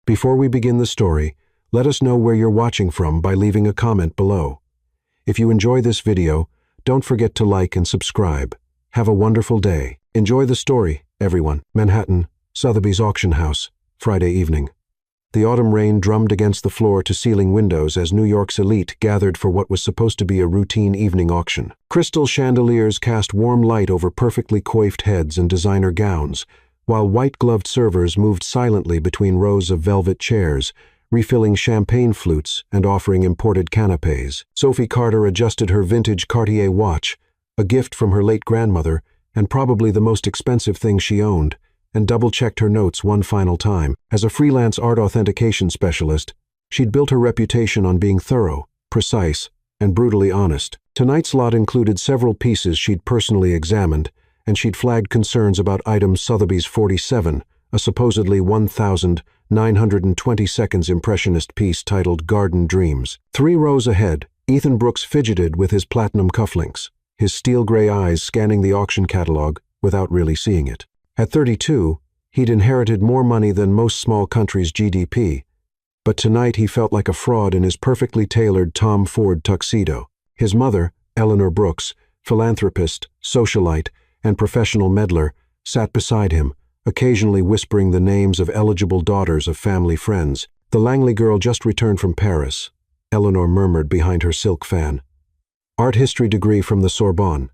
Before we begin the story, let us know where you're watching from by leaving a comment below. If you enjoy this video, don't forget to like and subscribe. Have a wonderful day. Enjoy the story, everyone. Manhattan, Sotheby's auction house, Friday evening. The autumn rain drummed against the floor-to-ceiling windows as New York's elite gathered for what was supposed to be a routine evening auction. Crystal chandeliers cast warm light over perfectly coiffed heads and designer gowns, while white-gloved servers moved silently between rows of velvet chairs, refilling champagne flutes and offering imported canapés. Sophie Carter adjusted her vintage Cartier watch, a gift from her late grandmother, and probably the most expensive thing she owned, and double-checked her notes one final time. As a freelance art authentication specialist, she'd built her reputation on being thorough, precise, and brutally honest. Tonight's lot included several pieces she'd personally examined, and she'd flagged concerns about item Sotheby's 47, a supposedly 1,920 seconds impressionist piece titled Garden Dreams. 3 rows ahead, Ethan Brooks fidgeted with his platinum cufflinks, his steel-gray eyes scanning the auction catalog without really seeing it. At 32, he'd inherited more money than most small countries' GDP, but tonight he felt like a fraud in his perfectly tailored Tom Ford tuxedo. His mother, Eleanor Brooks, philanthropist, socialite, and professional meddler, sat beside him, occasionally whispering the names of eligible daughters of family friends. The Langley girl just returned from Paris, Eleanor murmured behind her silk fan. Art history degree from the Sorbonne.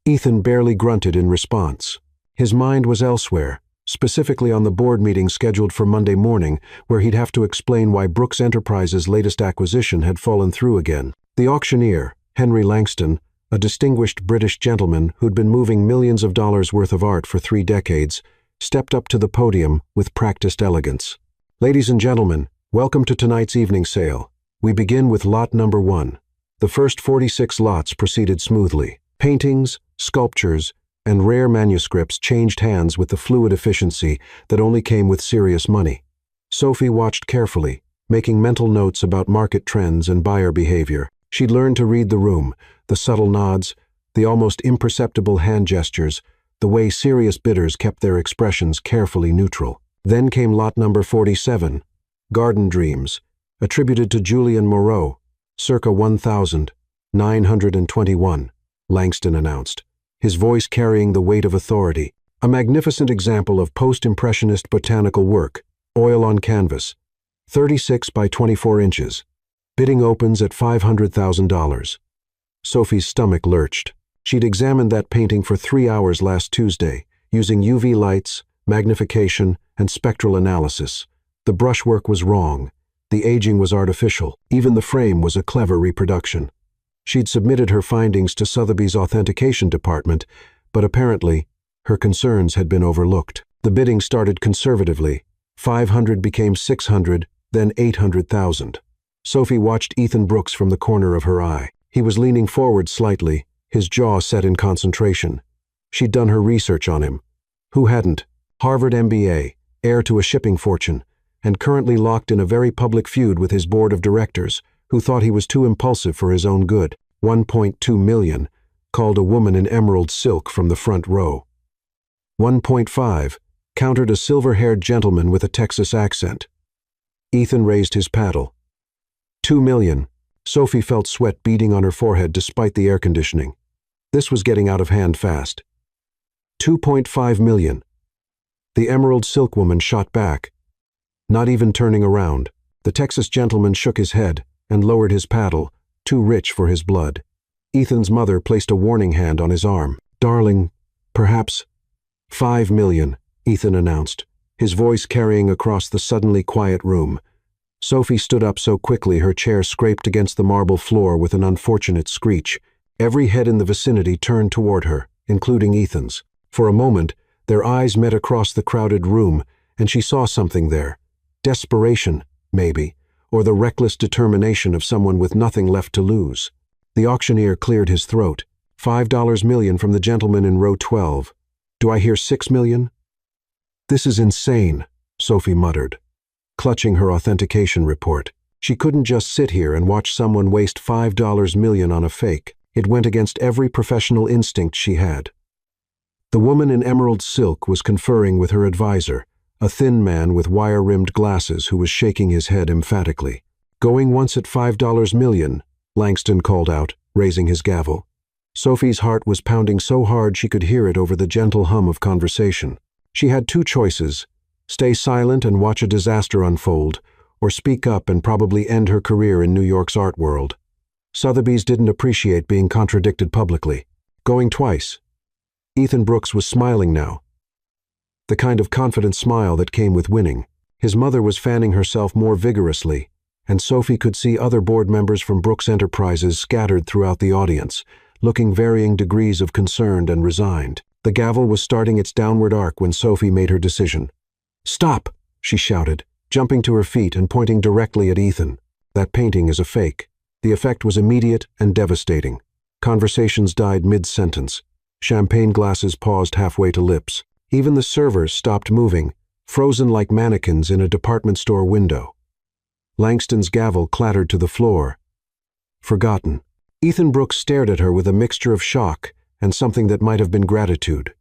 Ethan barely grunted in response. His mind was elsewhere, specifically on the board meeting scheduled for Monday morning, where he'd have to explain why Brooks Enterprises' latest acquisition had fallen through again. The auctioneer, Henry Langston, a distinguished British gentleman who'd been moving millions of dollars worth of art for 3 decades, stepped up to the podium with practiced elegance. Ladies and gentlemen, welcome to tonight's evening sale. We begin with lot number 1. The first 46 lots proceeded smoothly. Paintings, sculptures, and rare manuscripts changed hands with the fluid efficiency that only came with serious money. Sophie watched carefully, making mental notes about market trends and buyer behavior. She'd learned to read the room, the subtle nods, the almost imperceptible hand gestures, the way serious bidders kept their expressions carefully neutral. Then came lot number 47, Garden Dreams, attributed to Julian Moreau, circa 1921, Langston announced, his voice carrying the weight of authority. A magnificent example of post-impressionist botanical work, oil on canvas, 36 by 24 inches. Bidding opens at $500,000. Sophie's stomach lurched. She'd examined that painting for 3 hours last Tuesday, using UV lights, magnification, and spectral analysis. The brushwork was wrong. The aging was artificial. Even the frame was a clever reproduction. She'd submitted her findings to Sotheby's authentication department, but apparently, her concerns had been overlooked. The bidding started conservatively. 500 became 600, then 800,000. Sophie watched Ethan Brooks from the corner of her eye. He was leaning forward slightly, his jaw set in concentration. She'd done her research on him. Who hadn't? Harvard MBA, heir to a shipping fortune, and currently locked in a very public feud with his board of directors, who thought he was too impulsive for his own good. 1.2 million, called a woman in emerald silk from the front row. 1.5, countered a silver-haired gentleman with a Texas accent. Ethan raised his paddle. 2 million. Sophie felt sweat beading on her forehead despite the air conditioning. This was getting out of hand fast. 2.5 million. The emerald silk woman shot back, not even turning around. The Texas gentleman shook his head and lowered his paddle, too rich for his blood. Ethan's mother placed a warning hand on his arm. Darling, perhaps 5 million, Ethan announced, his voice carrying across the suddenly quiet room. Sophie stood up so quickly her chair scraped against the marble floor with an unfortunate screech. Every head in the vicinity turned toward her, including Ethan's. For a moment, their eyes met across the crowded room, and she saw something there. Desperation, maybe, or the reckless determination of someone with nothing left to lose. The auctioneer cleared his throat. $5 million from the gentleman in row 12. Do I hear 6 million? This is insane, Sophie muttered, clutching her authentication report. She couldn't just sit here and watch someone waste $5 million on a fake. It went against every professional instinct she had. The woman in emerald silk was conferring with her advisor, a thin man with wire-rimmed glasses who was shaking his head emphatically. "Going once at $5 million," Langston called out, raising his gavel. Sophie's heart was pounding so hard she could hear it over the gentle hum of conversation. She had two choices: stay silent and watch a disaster unfold, or speak up and probably end her career in New York's art world. Sotheby's didn't appreciate being contradicted publicly. Going twice. Ethan Brooks was smiling now. The kind of confident smile that came with winning. His mother was fanning herself more vigorously, and Sophie could see other board members from Brooks Enterprises scattered throughout the audience, looking varying degrees of concerned and resigned. The gavel was starting its downward arc when Sophie made her decision. "Stop!" she shouted, jumping to her feet and pointing directly at Ethan. "That painting is a fake." The effect was immediate and devastating. Conversations died mid-sentence. Champagne glasses paused halfway to lips. Even the servers stopped moving, frozen like mannequins in a department store window. Langston's gavel clattered to the floor. Forgotten. Ethan Brooks stared at her with a mixture of shock and something that might have been gratitude.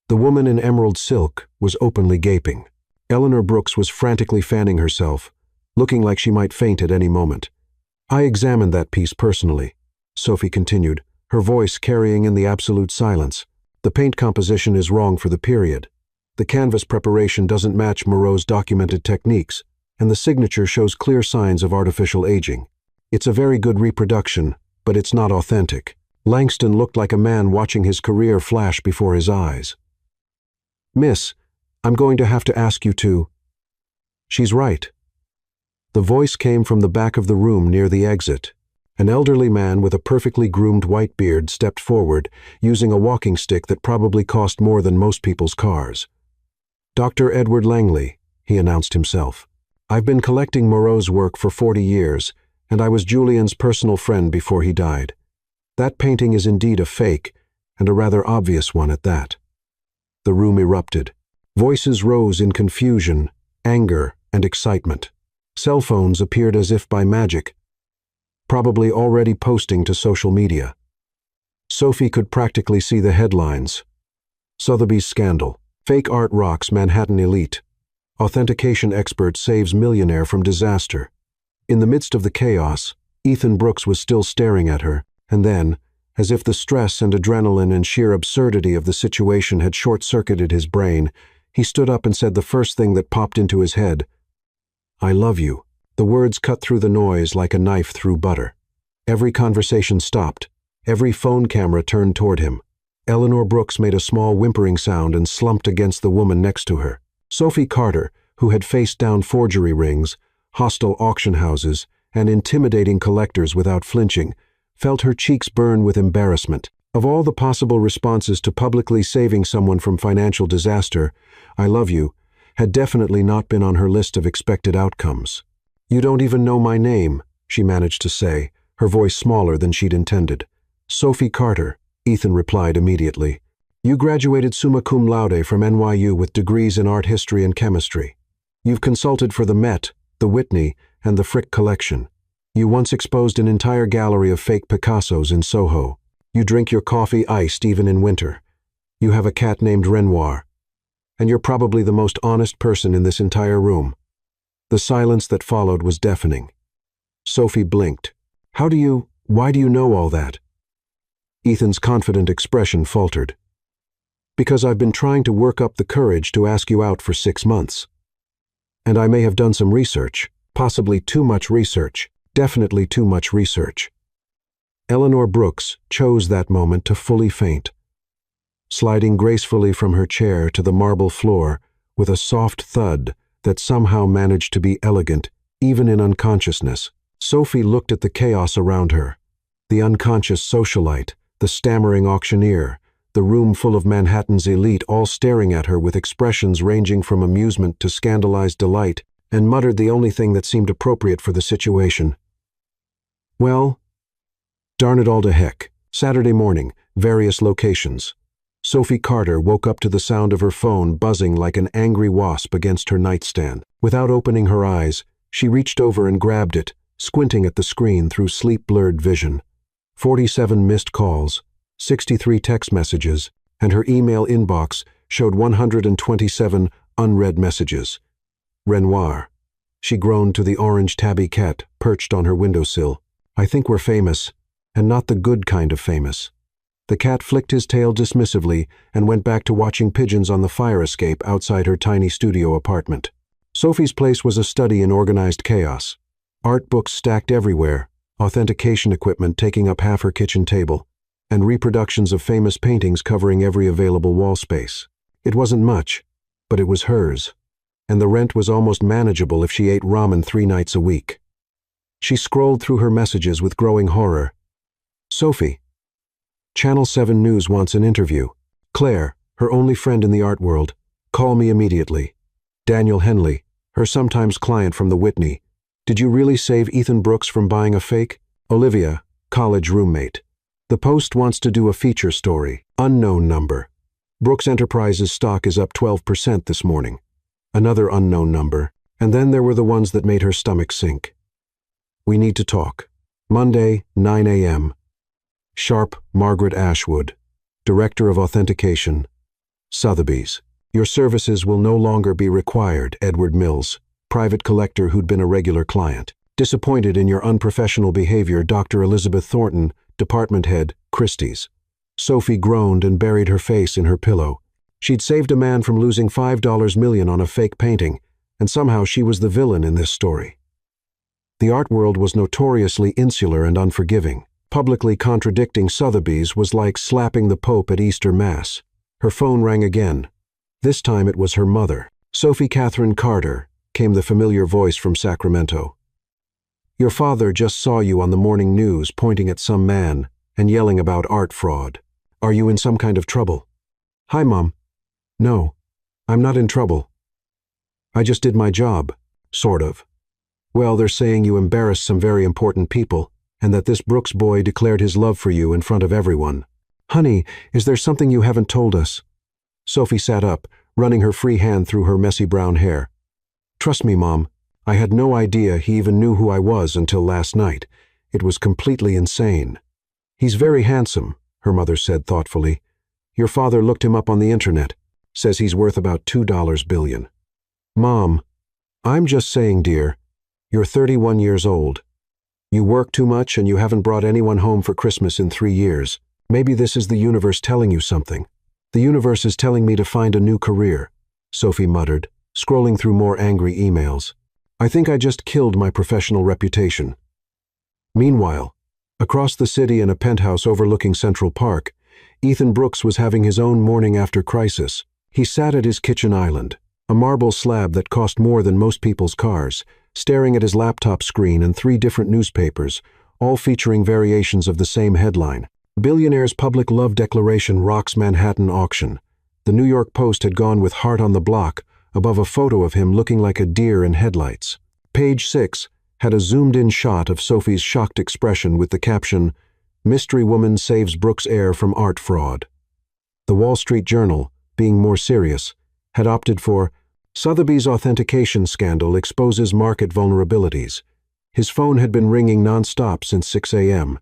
The woman in emerald silk was openly gaping. Eleanor Brooks was frantically fanning herself, looking like she might faint at any moment. "I examined that piece personally," Sophie continued, her voice carrying in the absolute silence. "The paint composition is wrong for the period. The canvas preparation doesn't match Moreau's documented techniques, and the signature shows clear signs of artificial aging. It's a very good reproduction, but it's not authentic." Langston looked like a man watching his career flash before his eyes. "Miss, I'm going to have to ask you to—" "She's right." The voice came from the back of the room near the exit. An elderly man with a perfectly groomed white beard stepped forward, using a walking stick that probably cost more than most people's cars. "Dr. Edward Langley," he announced himself. "I've been collecting Moreau's work for 40 years, and I was Julian's personal friend before he died. That painting is indeed a fake, and a rather obvious one at that." The room erupted. Voices rose in confusion, anger, and excitement. Cell phones appeared as if by magic, probably already posting to social media. Sophie could practically see the headlines. Sotheby's scandal. Fake art rocks Manhattan elite. Authentication expert saves millionaire from disaster. In the midst of the chaos, Ethan Brooks was still staring at her, and then, as if the stress and adrenaline and sheer absurdity of the situation had short-circuited his brain, he stood up and said the first thing that popped into his head. "I love you." The words cut through the noise like a knife through butter. Every conversation stopped. Every phone camera turned toward him. Eleanor Brooks made a small whimpering sound and slumped against the woman next to her. Sophie Carter, who had faced down forgery rings, hostile auction houses, and intimidating collectors without flinching, felt her cheeks burn with embarrassment. Of all the possible responses to publicly saving someone from financial disaster, "I love you" had definitely not been on her list of expected outcomes. "You don't even know my name," she managed to say, her voice smaller than she'd intended. "Sophie Carter," Ethan replied immediately. "You graduated summa cum laude from NYU with degrees in art history and chemistry. You've consulted for the Met, the Whitney, and the Frick collection. You once exposed an entire gallery of fake Picassos in Soho. You drink your coffee iced even in winter. You have a cat named Renoir. And you're probably the most honest person in this entire room." The silence that followed was deafening. Sophie blinked. Why do you know all that?" Ethan's confident expression faltered. "Because I've been trying to work up the courage to ask you out for 6 months. And I may have done some research, possibly too much research, definitely too much research." Eleanor Brooks chose that moment to fully faint. Sliding gracefully from her chair to the marble floor with a soft thud that somehow managed to be elegant, even in unconsciousness, Sophie looked at the chaos around her. The unconscious socialite, the stammering auctioneer, the room full of Manhattan's elite all staring at her with expressions ranging from amusement to scandalized delight, and muttered the only thing that seemed appropriate for the situation. "Well, darn it all to heck." Saturday morning, various locations. Sophie Carter woke up to the sound of her phone buzzing like an angry wasp against her nightstand. Without opening her eyes, she reached over and grabbed it, squinting at the screen through sleep-blurred vision. 47 missed calls, 63 text messages, and her email inbox showed 127 unread messages. Renoir. She groaned to the orange tabby cat perched on her windowsill. I think we're famous, and not the good kind of famous. The cat flicked his tail dismissively and went back to watching pigeons on the fire escape outside her tiny studio apartment. Sophie's place was a study in organized chaos. Art books stacked everywhere, authentication equipment taking up half her kitchen table, and reproductions of famous paintings covering every available wall space. It wasn't much, but it was hers, and the rent was almost manageable if she ate ramen 3 nights a week. She scrolled through her messages with growing horror. Sophie. Channel 7 News wants an interview. Claire, her only friend in the art world. Call me immediately. Daniel Henley, her sometimes client from the Whitney. Did you really save Ethan Brooks from buying a fake? Olivia, college roommate. The Post wants to do a feature story. Unknown number. Brooks Enterprises stock is up 12% this morning. Another unknown number. And then there were the ones that made her stomach sink. We need to talk. Monday, 9 a.m. Sharp, Margaret Ashwood, Director of Authentication. Sotheby's. Your services will no longer be required, Edward Mills, private collector who'd been a regular client. Disappointed in your unprofessional behavior, Dr. Elizabeth Thornton, Department Head, Christie's. Sophie groaned and buried her face in her pillow. She'd saved a man from losing $5 million on a fake painting, and somehow she was the villain in this story. The art world was notoriously insular and unforgiving. Publicly contradicting Sotheby's was like slapping the Pope at Easter Mass. Her phone rang again. This time it was her mother. Sophie Catherine Carter, came the familiar voice from Sacramento. Your father just saw you on the morning news pointing at some man and yelling about art fraud. Are you in some kind of trouble? Hi, Mom. No, I'm not in trouble. I just did my job, sort of. Well, they're saying you embarrassed some very important people, and that this Brooks boy declared his love for you in front of everyone. Honey, is there something you haven't told us? Sophie sat up, running her free hand through her messy brown hair. Trust me, Mom, I had no idea he even knew who I was until last night. It was completely insane. He's very handsome, her mother said thoughtfully. Your father looked him up on the internet. Says he's worth about $2 billion. Mom, I'm just saying, dear, you're 31 years old. You work too much and you haven't brought anyone home for Christmas in 3 years. Maybe this is the universe telling you something. The universe is telling me to find a new career, Sophie muttered, scrolling through more angry emails. I think I just killed my professional reputation. Meanwhile, across the city in a penthouse overlooking Central Park, Ethan Brooks was having his own morning after crisis. He sat at his kitchen island, a marble slab that cost more than most people's cars, staring at his laptop screen and 3 different newspapers, all featuring variations of the same headline. Billionaire's public love declaration rocks Manhattan auction. The New York Post had gone with heart on the block above a photo of him looking like a deer in headlights. Page 6 had a zoomed-in shot of Sophie's shocked expression with the caption, Mystery Woman Saves Brooks Heir from Art Fraud. The Wall Street Journal, being more serious, had opted for Sotheby's authentication scandal exposes market vulnerabilities. His phone had been ringing non-stop since 6 a.m.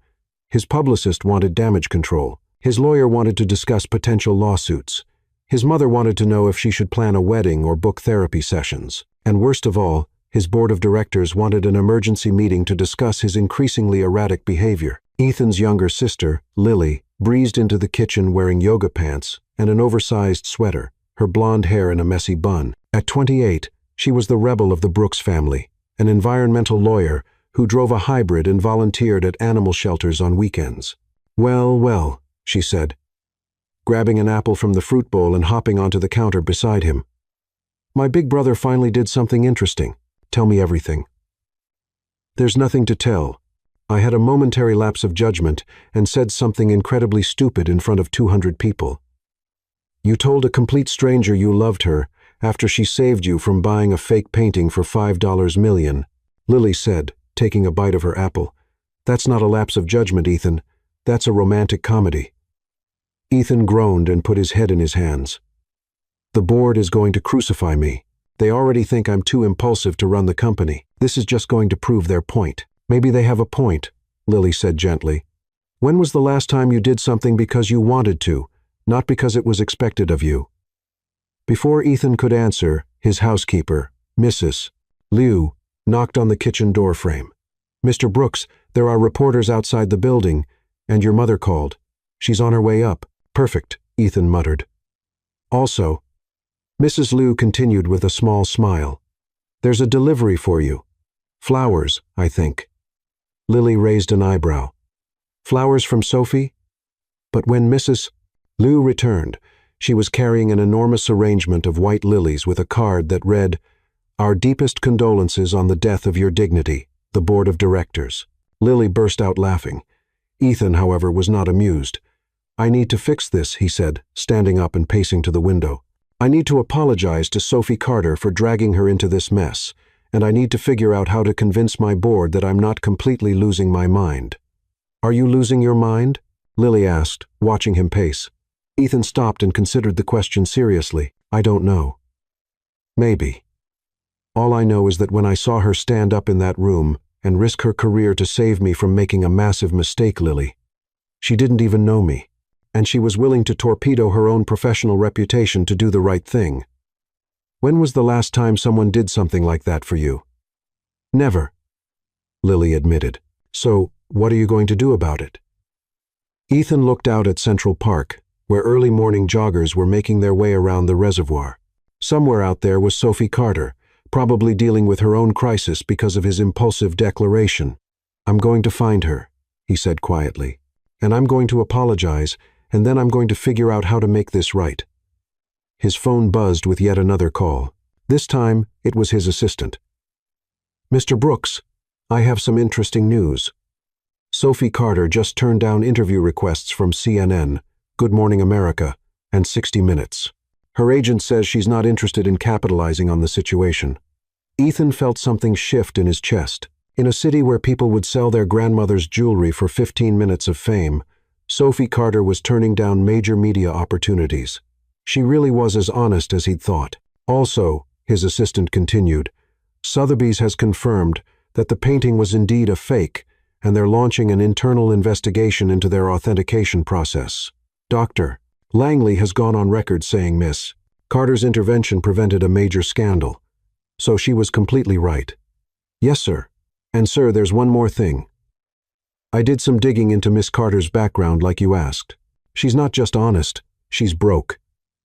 His publicist wanted damage control. His lawyer wanted to discuss potential lawsuits. His mother wanted to know if she should plan a wedding or book therapy sessions. And worst of all, his board of directors wanted an emergency meeting to discuss his increasingly erratic behavior. Ethan's younger sister, Lily, breezed into the kitchen wearing yoga pants and an oversized sweater, her blonde hair in a messy bun. At 28, she was the rebel of the Brooks family, an environmental lawyer who drove a hybrid and volunteered at animal shelters on weekends. Well, well, she said, grabbing an apple from the fruit bowl and hopping onto the counter beside him. My big brother finally did something interesting. Tell me everything. There's nothing to tell. I had a momentary lapse of judgment and said something incredibly stupid in front of 200 people. You told a complete stranger you loved her after she saved you from buying a fake painting for $5 million, Lily said, taking a bite of her apple. That's not a lapse of judgment, Ethan. That's a romantic comedy. Ethan groaned and put his head in his hands. The board is going to crucify me. They already think I'm too impulsive to run the company. This is just going to prove their point. Maybe they have a point, Lily said gently. When was the last time you did something because you wanted to, not because it was expected of you? Before Ethan could answer, his housekeeper, Mrs. Liu, knocked on the kitchen door frame. "Mr. Brooks, there are reporters outside the building, and your mother called. She's on her way up." "Perfect," Ethan muttered. "Also," Mrs. Liu continued with a small smile, "there's a delivery for you. Flowers, I think." Lily raised an eyebrow. "Flowers from Sophie?" But when Mrs. Liu returned, she was carrying an enormous arrangement of white lilies with a card that read, "Our deepest condolences on the death of your dignity, the Board of Directors." Lily burst out laughing. Ethan, however, was not amused. "I need to fix this," he said, standing up and pacing to the window. "I need to apologize to Sophie Carter for dragging her into this mess, and I need to figure out how to convince my board that I'm not completely losing my mind." "Are you losing your mind?" Lily asked, watching him pace. Ethan stopped and considered the question seriously. "I don't know. Maybe. All I know is that when I saw her stand up in that room and risk her career to save me from making a massive mistake, Lily, she didn't even know me, and she was willing to torpedo her own professional reputation to do the right thing. When was the last time someone did something like that for you?" "Never," Lily admitted. "So, what are you going to do about it?" Ethan looked out at Central Park, where early morning joggers were making their way around the reservoir. Somewhere out there was Sophie Carter, probably dealing with her own crisis because of his impulsive declaration. "I'm going to find her," he said quietly, "and I'm going to apologize, and then I'm going to figure out how to make this right." His phone buzzed with yet another call. This time, it was his assistant. "Mr. Brooks, I have some interesting news. Sophie Carter just turned down interview requests from CNN, Good Morning America, and 60 Minutes. Her agent says she's not interested in capitalizing on the situation." Ethan felt something shift in his chest. In a city where people would sell their grandmother's jewelry for 15 minutes of fame, Sophie Carter was turning down major media opportunities. She really was as honest as he'd thought. "Also," his assistant continued, "Sotheby's has confirmed that the painting was indeed a fake, and they're launching an internal investigation into their authentication process. Dr. Langley has gone on record saying Miss Carter's intervention prevented a major scandal. So she was completely right." "Yes, sir. And sir, there's one more thing. I did some digging into Miss Carter's background like you asked. She's not just honest, she's broke.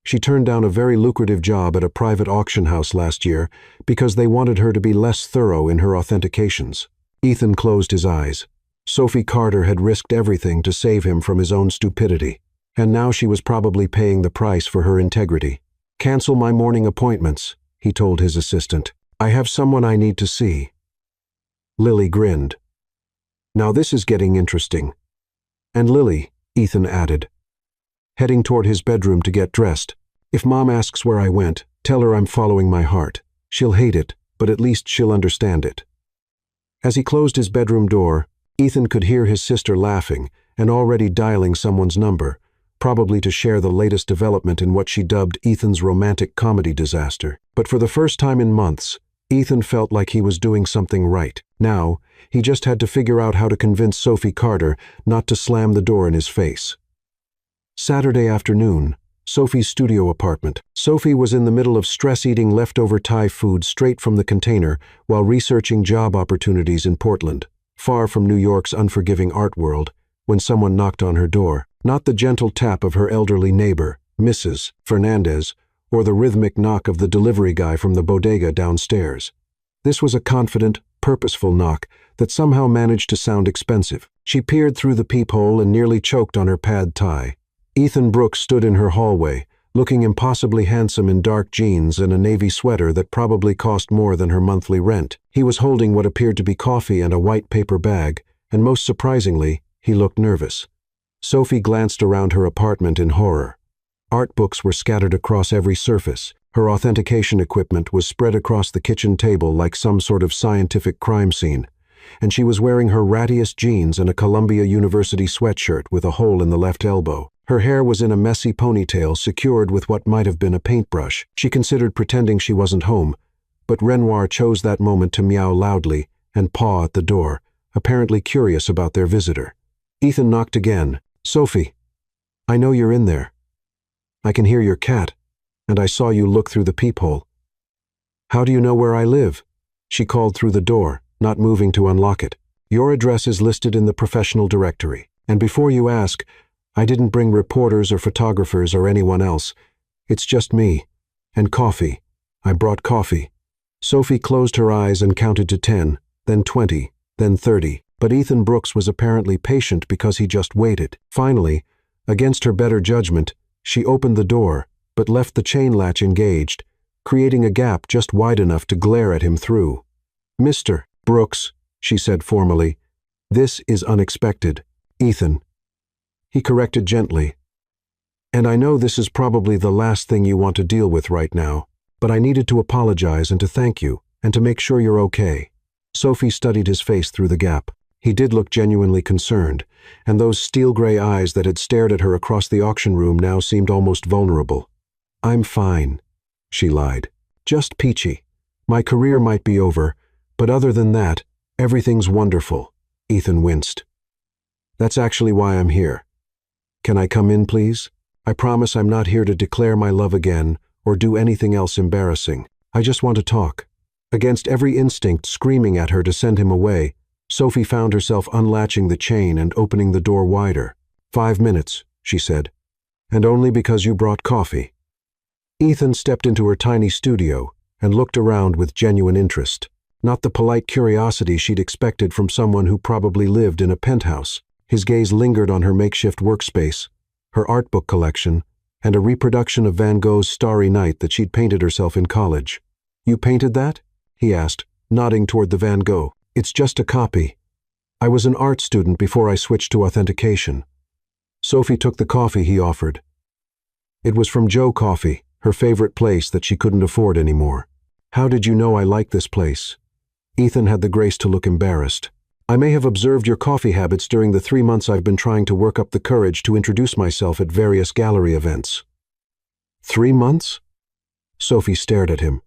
She turned down a very lucrative job at a private auction house last year because they wanted her to be less thorough in her authentications." Ethan closed his eyes. Sophie Carter had risked everything to save him from his own stupidity, and now she was probably paying the price for her integrity. "Cancel my morning appointments," he told his assistant. "I have someone I need to see." Lily grinned. "Now this is getting interesting." "And Lily," Ethan added, heading toward his bedroom to get dressed, "if Mom asks where I went, tell her I'm following my heart. She'll hate it, but at least she'll understand it." As he closed his bedroom door, Ethan could hear his sister laughing and already dialing someone's number, probably to share the latest development in what she dubbed Ethan's romantic comedy disaster. But for the first time in months, Ethan felt like he was doing something right. Now, he just had to figure out how to convince Sophie Carter not to slam the door in his face. Saturday afternoon, Sophie's studio apartment. Sophie was in the middle of stress-eating leftover Thai food straight from the container while researching job opportunities in Portland, far from New York's unforgiving art world, when someone knocked on her door. Not the gentle tap of her elderly neighbor, Mrs. Fernandez, or the rhythmic knock of the delivery guy from the bodega downstairs. This was a confident, purposeful knock that somehow managed to sound expensive. She peered through the peephole and nearly choked on her pad thai. Ethan Brooks stood in her hallway, looking impossibly handsome in dark jeans and a navy sweater that probably cost more than her monthly rent. He was holding what appeared to be coffee and a white paper bag, and most surprisingly, he looked nervous. Sophie glanced around her apartment in horror. Art books were scattered across every surface. Her authentication equipment was spread across the kitchen table like some sort of scientific crime scene, and she was wearing her rattiest jeans and a Columbia University sweatshirt with a hole in the left elbow. Her hair was in a messy ponytail secured with what might have been a paintbrush. She considered pretending she wasn't home, but Renoir chose that moment to meow loudly and paw at the door, apparently curious about their visitor. Ethan knocked again. "Sophie, I know you're in there. I can hear your cat." and I saw you look through the peephole. How do you know where I live? She called through the door, not moving to unlock it. Your address is listed in the professional directory. And before you ask, I didn't bring reporters or photographers or anyone else. It's just me. And coffee. I brought coffee. Sophie closed her eyes and counted to 10, then 20, then 30. But Ethan Brooks was apparently patient because he just waited. Finally, against her better judgment, she opened the door, but left the chain latch engaged, creating a gap just wide enough to glare at him through. Mr. Brooks, she said formally, this is unexpected. Ethan. He corrected gently. And I know this is probably the last thing you want to deal with right now, but I needed to apologize and to thank you, and to make sure you're okay. Sophie studied his face through the gap. He did look genuinely concerned, and those steel-gray eyes that had stared at her across the auction room now seemed almost vulnerable. I'm fine, she lied. Just peachy. My career might be over, but other than that, everything's wonderful. Ethan winced. That's actually why I'm here. Can I come in, please? I promise I'm not here to declare my love again or do anything else embarrassing. I just want to talk. Against every instinct screaming at her to send him away, Sophie found herself unlatching the chain and opening the door wider. 5 minutes, she said. And only because you brought coffee. Ethan stepped into her tiny studio and looked around with genuine interest. Not the polite curiosity she'd expected from someone who probably lived in a penthouse. His gaze lingered on her makeshift workspace, her art book collection, and a reproduction of Van Gogh's Starry Night that she'd painted herself in college. You painted that? He asked, nodding toward the Van Gogh. It's just a copy. I was an art student before I switched to authentication. Sophie took the coffee he offered. It was from Joe Coffee, her favorite place that she couldn't afford anymore. How did you know I like this place? Ethan had the grace to look embarrassed. I may have observed your coffee habits during the 3 months I've been trying to work up the courage to introduce myself at various gallery events. 3 months? Sophie stared at him.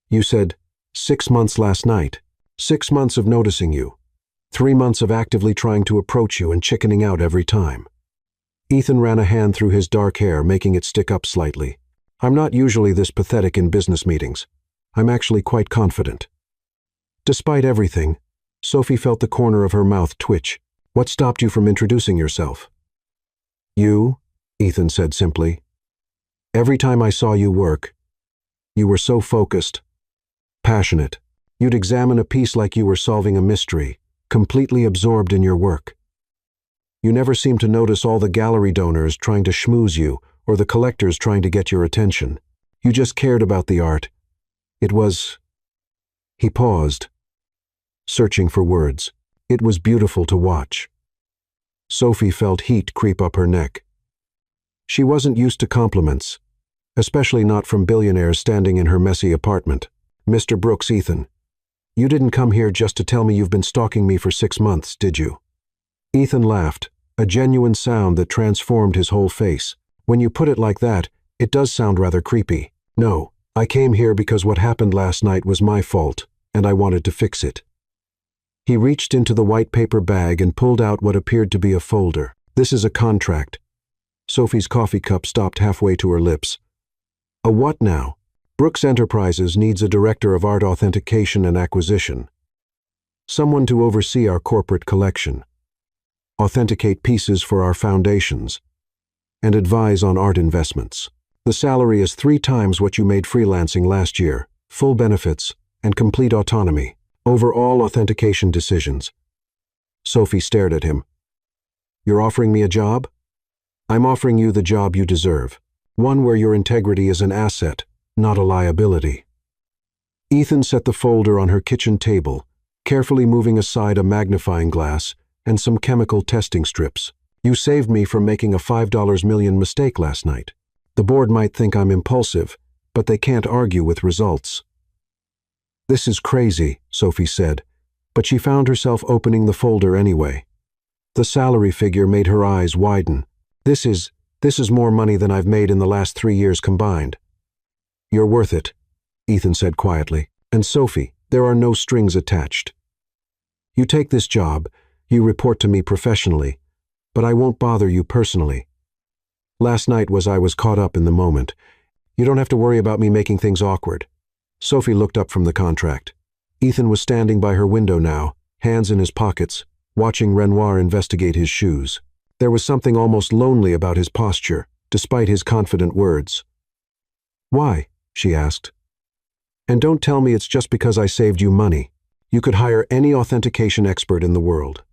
You said 6 months last night. 6 months of noticing you. 3 months of actively trying to approach you and chickening out every time. Ethan ran a hand through his dark hair, making it stick up slightly. I'm not usually this pathetic in business meetings. I'm actually quite confident. Despite everything, Sophie felt the corner of her mouth twitch. What stopped you from introducing yourself? You, Ethan said simply. Every time I saw you work, you were so focused, passionate. You'd examine a piece like you were solving a mystery, completely absorbed in your work. You never seemed to notice all the gallery donors trying to schmooze you or the collectors trying to get your attention. You just cared about the art. It was... He paused, searching for words. It was beautiful to watch. Sophie felt heat creep up her neck. She wasn't used to compliments, especially not from billionaires standing in her messy apartment. Mr. Brooks, Ethan, you didn't come here just to tell me you've been stalking me for 6 months, did you? Ethan laughed, a genuine sound that transformed his whole face. When you put it like that, it does sound rather creepy. No, I came here because what happened last night was my fault, and I wanted to fix it. He reached into the white paper bag and pulled out what appeared to be a folder. This is a contract. Sophie's coffee cup stopped halfway to her lips. A what now? Brooks Enterprises needs a director of art authentication and acquisition. Someone to oversee our corporate collection, authenticate pieces for our foundations, and advise on art investments. The salary is 3 times what you made freelancing last year, full benefits, and complete autonomy over all authentication decisions. Sophie stared at him. You're offering me a job? I'm offering you the job you deserve, one where your integrity is an asset, not a liability. Ethan set the folder on her kitchen table, carefully moving aside a magnifying glass and some chemical testing strips. You saved me from making a $5 million mistake last night. The board might think I'm impulsive, but they can't argue with results. This is crazy, Sophie said, but she found herself opening the folder anyway. The salary figure made her eyes widen. This is more money than I've made in the last 3 years combined. You're worth it, Ethan said quietly. And Sophie, there are no strings attached. You take this job, you report to me professionally, but I won't bother you personally. Last night I was caught up in the moment. You don't have to worry about me making things awkward." Sophie looked up from the contract. Ethan was standing by her window now, hands in his pockets, watching Renoir investigate his shoes. There was something almost lonely about his posture, despite his confident words. "Why?" she asked. "And don't tell me it's just because I saved you money. You could hire any authentication expert in the world."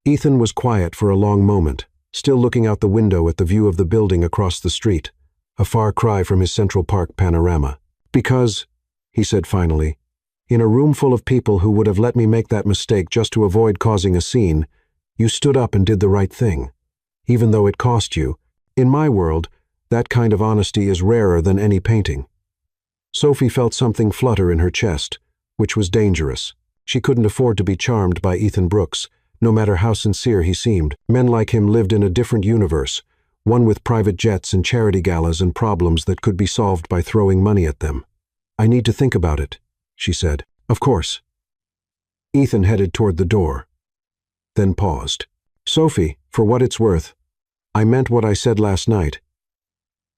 Ethan was quiet for a long moment, still looking out the window at the view of the building across the street, a far cry from his Central Park panorama. "Because," he said finally, "in a room full of people who would have let me make that mistake just to avoid causing a scene, you stood up and did the right thing. Even though it cost you. In my world, that kind of honesty is rarer than any painting." Sophie felt something flutter in her chest, which was dangerous. She couldn't afford to be charmed by Ethan Brooks, no matter how sincere he seemed. Men like him lived in a different universe, one with private jets and charity galas and problems that could be solved by throwing money at them. "I need to think about it," she said. "Of course." Ethan headed toward the door, then paused. "Sophie, for what it's worth, I meant what I said last night.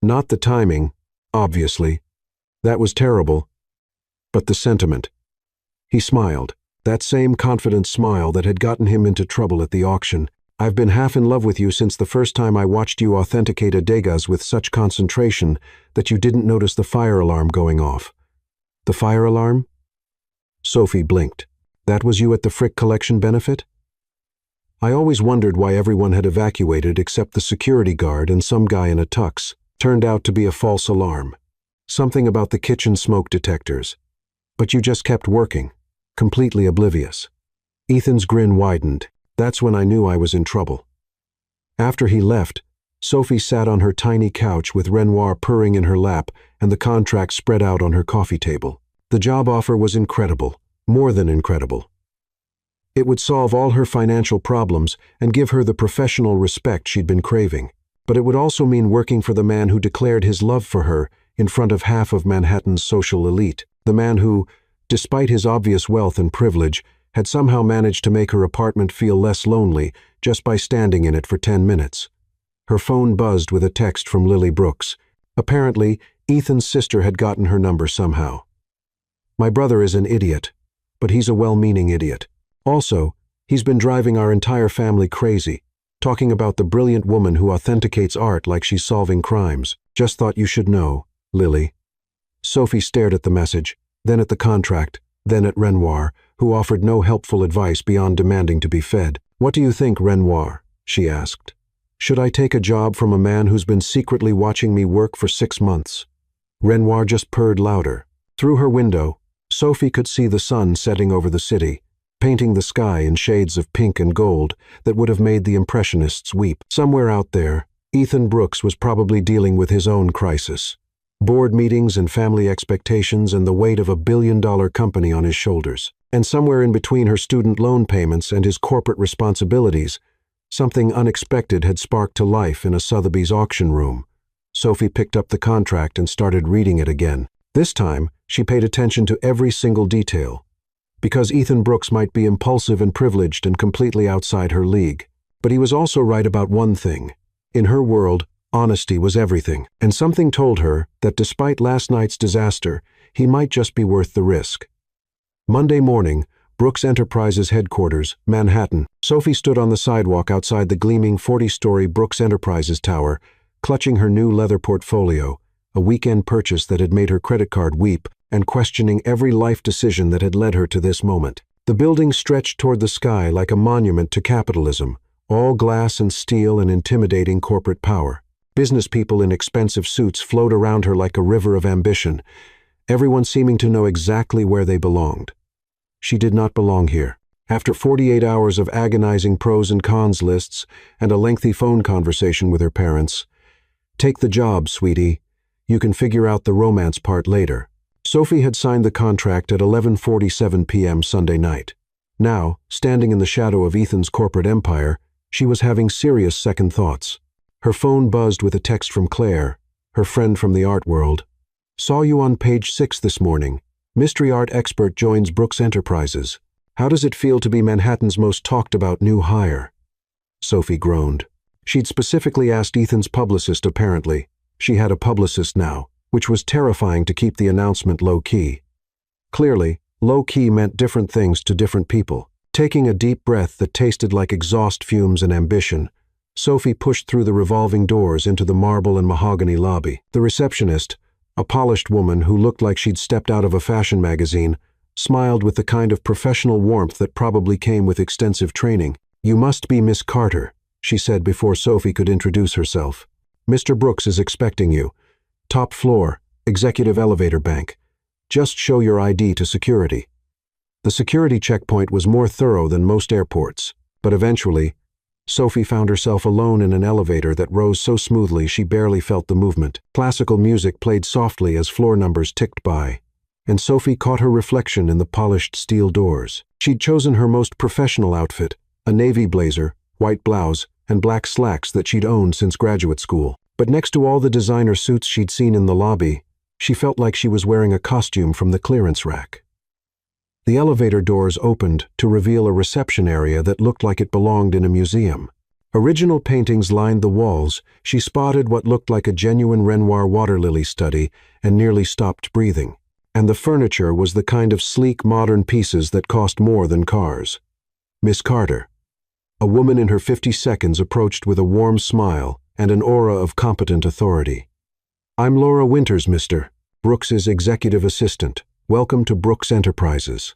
Not the timing, obviously. That was terrible. But the sentiment." He smiled, that same confident smile that had gotten him into trouble at the auction. "I've been half in love with you since the first time I watched you authenticate a Degas with such concentration that you didn't notice the fire alarm going off." "The fire alarm?" Sophie blinked. "That was you at the Frick collection benefit?" "I always wondered why everyone had evacuated except the security guard and some guy in a tux. Turned out to be a false alarm. Something about the kitchen smoke detectors. But you just kept working, completely oblivious." Ethan's grin widened. "That's when I knew I was in trouble." After he left, Sophie sat on her tiny couch with Renoir purring in her lap and the contract spread out on her coffee table. The job offer was incredible, more than incredible. It would solve all her financial problems and give her the professional respect she'd been craving. But it would also mean working for the man who declared his love for her in front of half of Manhattan's social elite. The man who, despite his obvious wealth and privilege, had somehow managed to make her apartment feel less lonely just by standing in it for 10 minutes. Her phone buzzed with a text from Lily Brooks. Apparently, Ethan's sister had gotten her number somehow. "My brother is an idiot, but he's a well-meaning idiot. Also, he's been driving our entire family crazy, talking about the brilliant woman who authenticates art like she's solving crimes. Just thought you should know, Lily." Sophie stared at the message, then at the contract, then at Renoir, who offered no helpful advice beyond demanding to be fed. "What do you think, Renoir?" she asked. "Should I take a job from a man who's been secretly watching me work for 6 months?" Renoir just purred louder. Through her window, Sophie could see the sun setting over the city, painting the sky in shades of pink and gold that would have made the Impressionists weep. Somewhere out there, Ethan Brooks was probably dealing with his own crisis. Board meetings and family expectations and the weight of a billion-dollar company on his shoulders. And somewhere in between her student loan payments and his corporate responsibilities, something unexpected had sparked to life in a Sotheby's auction room. Sophie picked up the contract and started reading it again. This time, she paid attention to every single detail. Because Ethan Brooks might be impulsive and privileged and completely outside her league. But he was also right about one thing. In her world, honesty was everything, and something told her that despite last night's disaster, he might just be worth the risk. Monday morning, Brooks Enterprises headquarters, Manhattan. Sophie stood on the sidewalk outside the gleaming 40-story Brooks Enterprises tower, clutching her new leather portfolio, a weekend purchase that had made her credit card weep, and questioning every life decision that had led her to this moment. The building stretched toward the sky like a monument to capitalism, all glass and steel and intimidating corporate power. Business people in expensive suits flowed around her like a river of ambition, everyone seeming to know exactly where they belonged. She did not belong here. After 48 hours of agonizing pros and cons lists and a lengthy phone conversation with her parents, "Take the job, sweetie. You can figure out the romance part later." Sophie had signed the contract at 11:47 p.m. Sunday night. Now, standing in the shadow of Ethan's corporate empire, she was having serious second thoughts. Her phone buzzed with a text from Claire, her friend from the art world. "Saw you on page 6 this morning. Mystery art expert joins Brooks Enterprises. How does it feel to be Manhattan's most talked-about new hire?" Sophie groaned. She'd specifically asked Ethan's publicist apparently. She had a publicist now, which was terrifying to keep the announcement low-key. Clearly, low-key meant different things to different people. Taking a deep breath that tasted like exhaust fumes and ambition, Sophie pushed through the revolving doors into the marble and mahogany lobby. The receptionist, a polished woman who looked like she'd stepped out of a fashion magazine, smiled with the kind of professional warmth that probably came with extensive training. "You must be Miss Carter," she said before Sophie could introduce herself. "Mr. Brooks is expecting you. Top floor, executive elevator bank. Just show your ID to security." The security checkpoint was more thorough than most airports, but eventually, Sophie found herself alone in an elevator that rose so smoothly she barely felt the movement. Classical music played softly as floor numbers ticked by, and Sophie caught her reflection in the polished steel doors. She'd chosen her most professional outfit, a navy blazer, white blouse, and black slacks that she'd owned since graduate school. But next to all the designer suits she'd seen in the lobby, she felt like she was wearing a costume from the clearance rack. The elevator doors opened to reveal a reception area that looked like it belonged in a museum. Original paintings lined the walls. She spotted what looked like a genuine Renoir water lily study and nearly stopped breathing. And the furniture was the kind of sleek modern pieces that cost more than cars. Miss Carter. A woman in her 50s approached with a warm smile and an aura of competent authority. "I'm Laura Winters, Mr. Brooks's executive assistant. Welcome to Brooks Enterprises."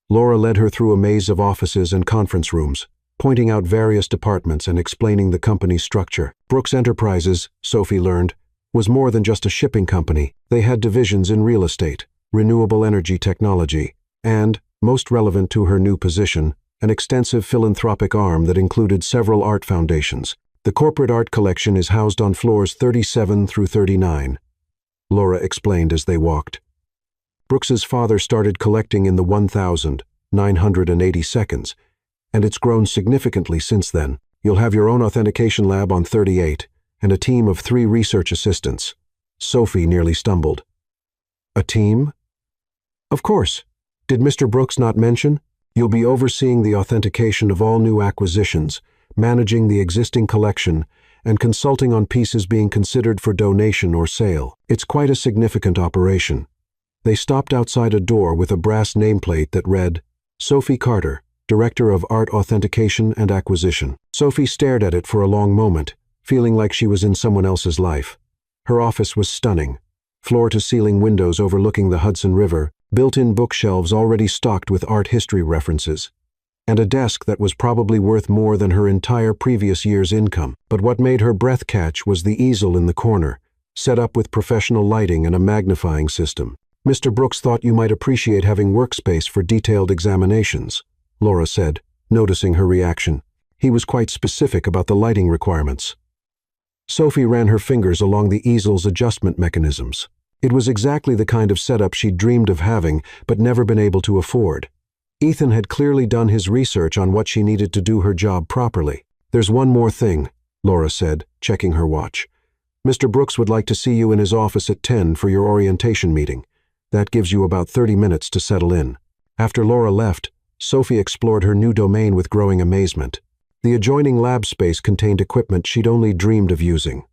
Laura led her through a maze of offices and conference rooms, pointing out various departments and explaining the company's structure. Brooks Enterprises, Sophie learned, was more than just a shipping company. They had divisions in real estate, renewable energy technology, and, most relevant to her new position, an extensive philanthropic arm that included several art foundations. "The corporate art collection is housed on floors 37 through 39, Laura explained as they walked. Brooks's father started collecting in the 1982nd, and it's grown significantly since then. You'll have your own authentication lab on 38, and a team of 3 research assistants." Sophie nearly stumbled. "A team?" "Of course. Did Mr. Brooks not mention? You'll be overseeing the authentication of all new acquisitions, managing the existing collection, and consulting on pieces being considered for donation or sale. It's quite a significant operation." They stopped outside a door with a brass nameplate that read, "Sophie Carter, Director of Art Authentication and Acquisition." Sophie stared at it for a long moment, feeling like she was in someone else's life. Her office was stunning. Floor-to-ceiling windows overlooking the Hudson River, built-in bookshelves already stocked with art history references, and a desk that was probably worth more than her entire previous year's income. But what made her breath catch was the easel in the corner, set up with professional lighting and a magnifying system. "Mr. Brooks thought you might appreciate having workspace for detailed examinations," Laura said, noticing her reaction. He was quite specific about the lighting requirements. Sophie ran her fingers along the easel's adjustment mechanisms. It was exactly the kind of setup she'd dreamed of having, but never been able to afford. Ethan had clearly done his research on what she needed to do her job properly. "There's one more thing," Laura said, checking her watch. "Mr. Brooks would like to see you in his office at 10 for your orientation meeting. That gives you about 30 minutes to settle in." After Laura left, Sophie explored her new domain with growing amazement. The adjoining lab space contained equipment she'd only dreamed of using.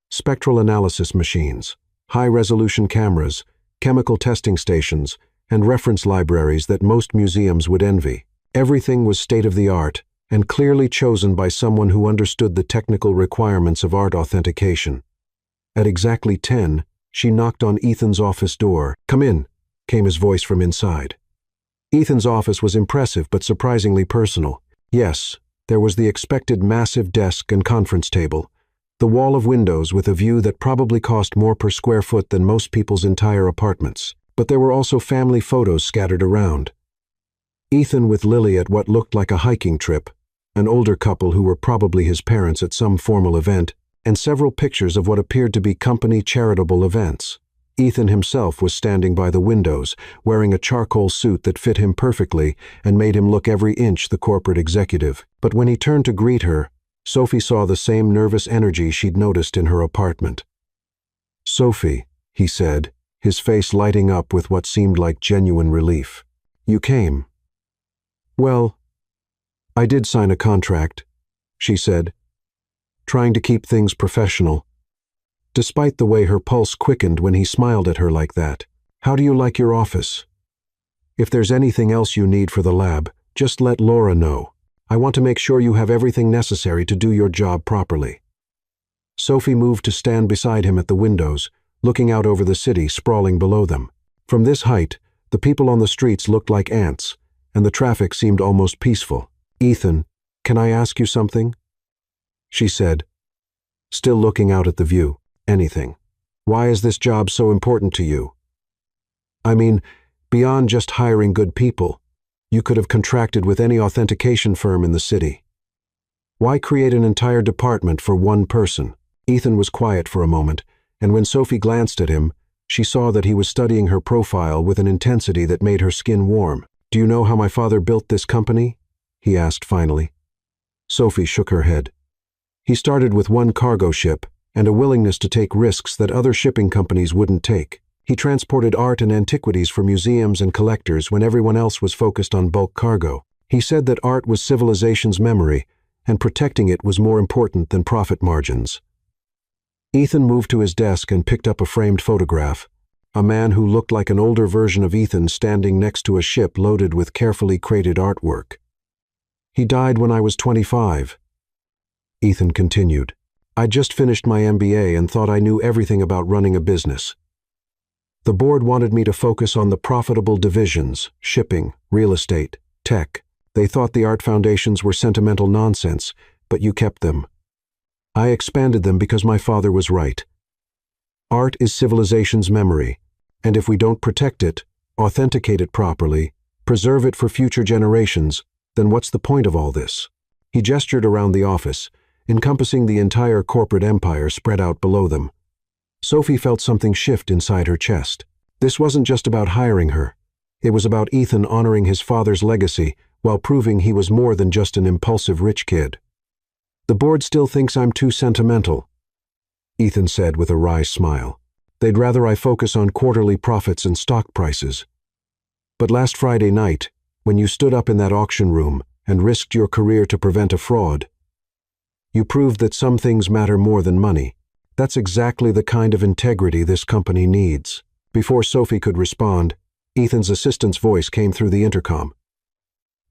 Spectral analysis machines, high-resolution cameras, chemical testing stations, and reference libraries that most museums would envy. Everything was state-of-the-art and clearly chosen by someone who understood the technical requirements of art authentication. At exactly 10, she knocked on Ethan's office door. "Come in," came his voice from inside. Ethan's office was impressive but surprisingly personal. Yes, there was the expected massive desk and conference table, the wall of windows with a view that probably cost more per square foot than most people's entire apartments. But there were also family photos scattered around. Ethan with Lily at what looked like a hiking trip, an older couple who were probably his parents at some formal event, and several pictures of what appeared to be company charitable events. Ethan himself was standing by the windows, wearing a charcoal suit that fit him perfectly and made him look every inch the corporate executive. But when he turned to greet her, Sophie saw the same nervous energy she'd noticed in her apartment. "Sophie," he said, his face lighting up with what seemed like genuine relief. "You came." "Well, I did sign a contract," she said, trying to keep things professional. despite the way her pulse quickened when he smiled at her like that. "How do you like your office? If there's anything else you need for the lab, just let Laura know. I want to make sure you have everything necessary to do your job properly." Sophie moved to stand beside him at the windows, looking out over the city sprawling below them. From this height, the people on the streets looked like ants, and the traffic seemed almost peaceful. "Ethan, can I ask you something?" she said, still looking out at the view. "Anything. Why is this job so important to you? I mean, beyond just hiring good people, you could have contracted with any authentication firm in the city. Why create an entire department for one person?" Ethan was quiet for a moment, and when Sophie glanced at him, she saw that he was studying her profile with an intensity that made her skin warm. "Do you know how my father built this company?" he asked finally. Sophie shook her head. "He started with one cargo ship and a willingness to take risks that other shipping companies wouldn't take. He transported art and antiquities for museums and collectors when everyone else was focused on bulk cargo. He said that art was civilization's memory, and protecting it was more important than profit margins." Ethan moved to his desk and picked up a framed photograph. A man who looked like an older version of Ethan standing next to a ship loaded with carefully crated artwork. "He died when I was 25. Ethan continued. "I'd just finished my MBA and thought I knew everything about running a business. The board wanted me to focus on the profitable divisions, shipping, real estate, tech. They thought the art foundations were sentimental nonsense, but you kept them. I expanded them because my father was right. Art is civilization's memory, and if we don't protect it, authenticate it properly, preserve it for future generations, then what's the point of all this?" He gestured around the office, encompassing the entire corporate empire spread out below them. Sophie felt something shift inside her chest. This wasn't just about hiring her. It was about Ethan honoring his father's legacy while proving he was more than just an impulsive rich kid. "The board still thinks I'm too sentimental," Ethan said with a wry smile. "They'd rather I focus on quarterly profits and stock prices. But last Friday night, when you stood up in that auction room and risked your career to prevent a fraud, you proved that some things matter more than money. That's exactly the kind of integrity this company needs." Before Sophie could respond, Ethan's assistant's voice came through the intercom.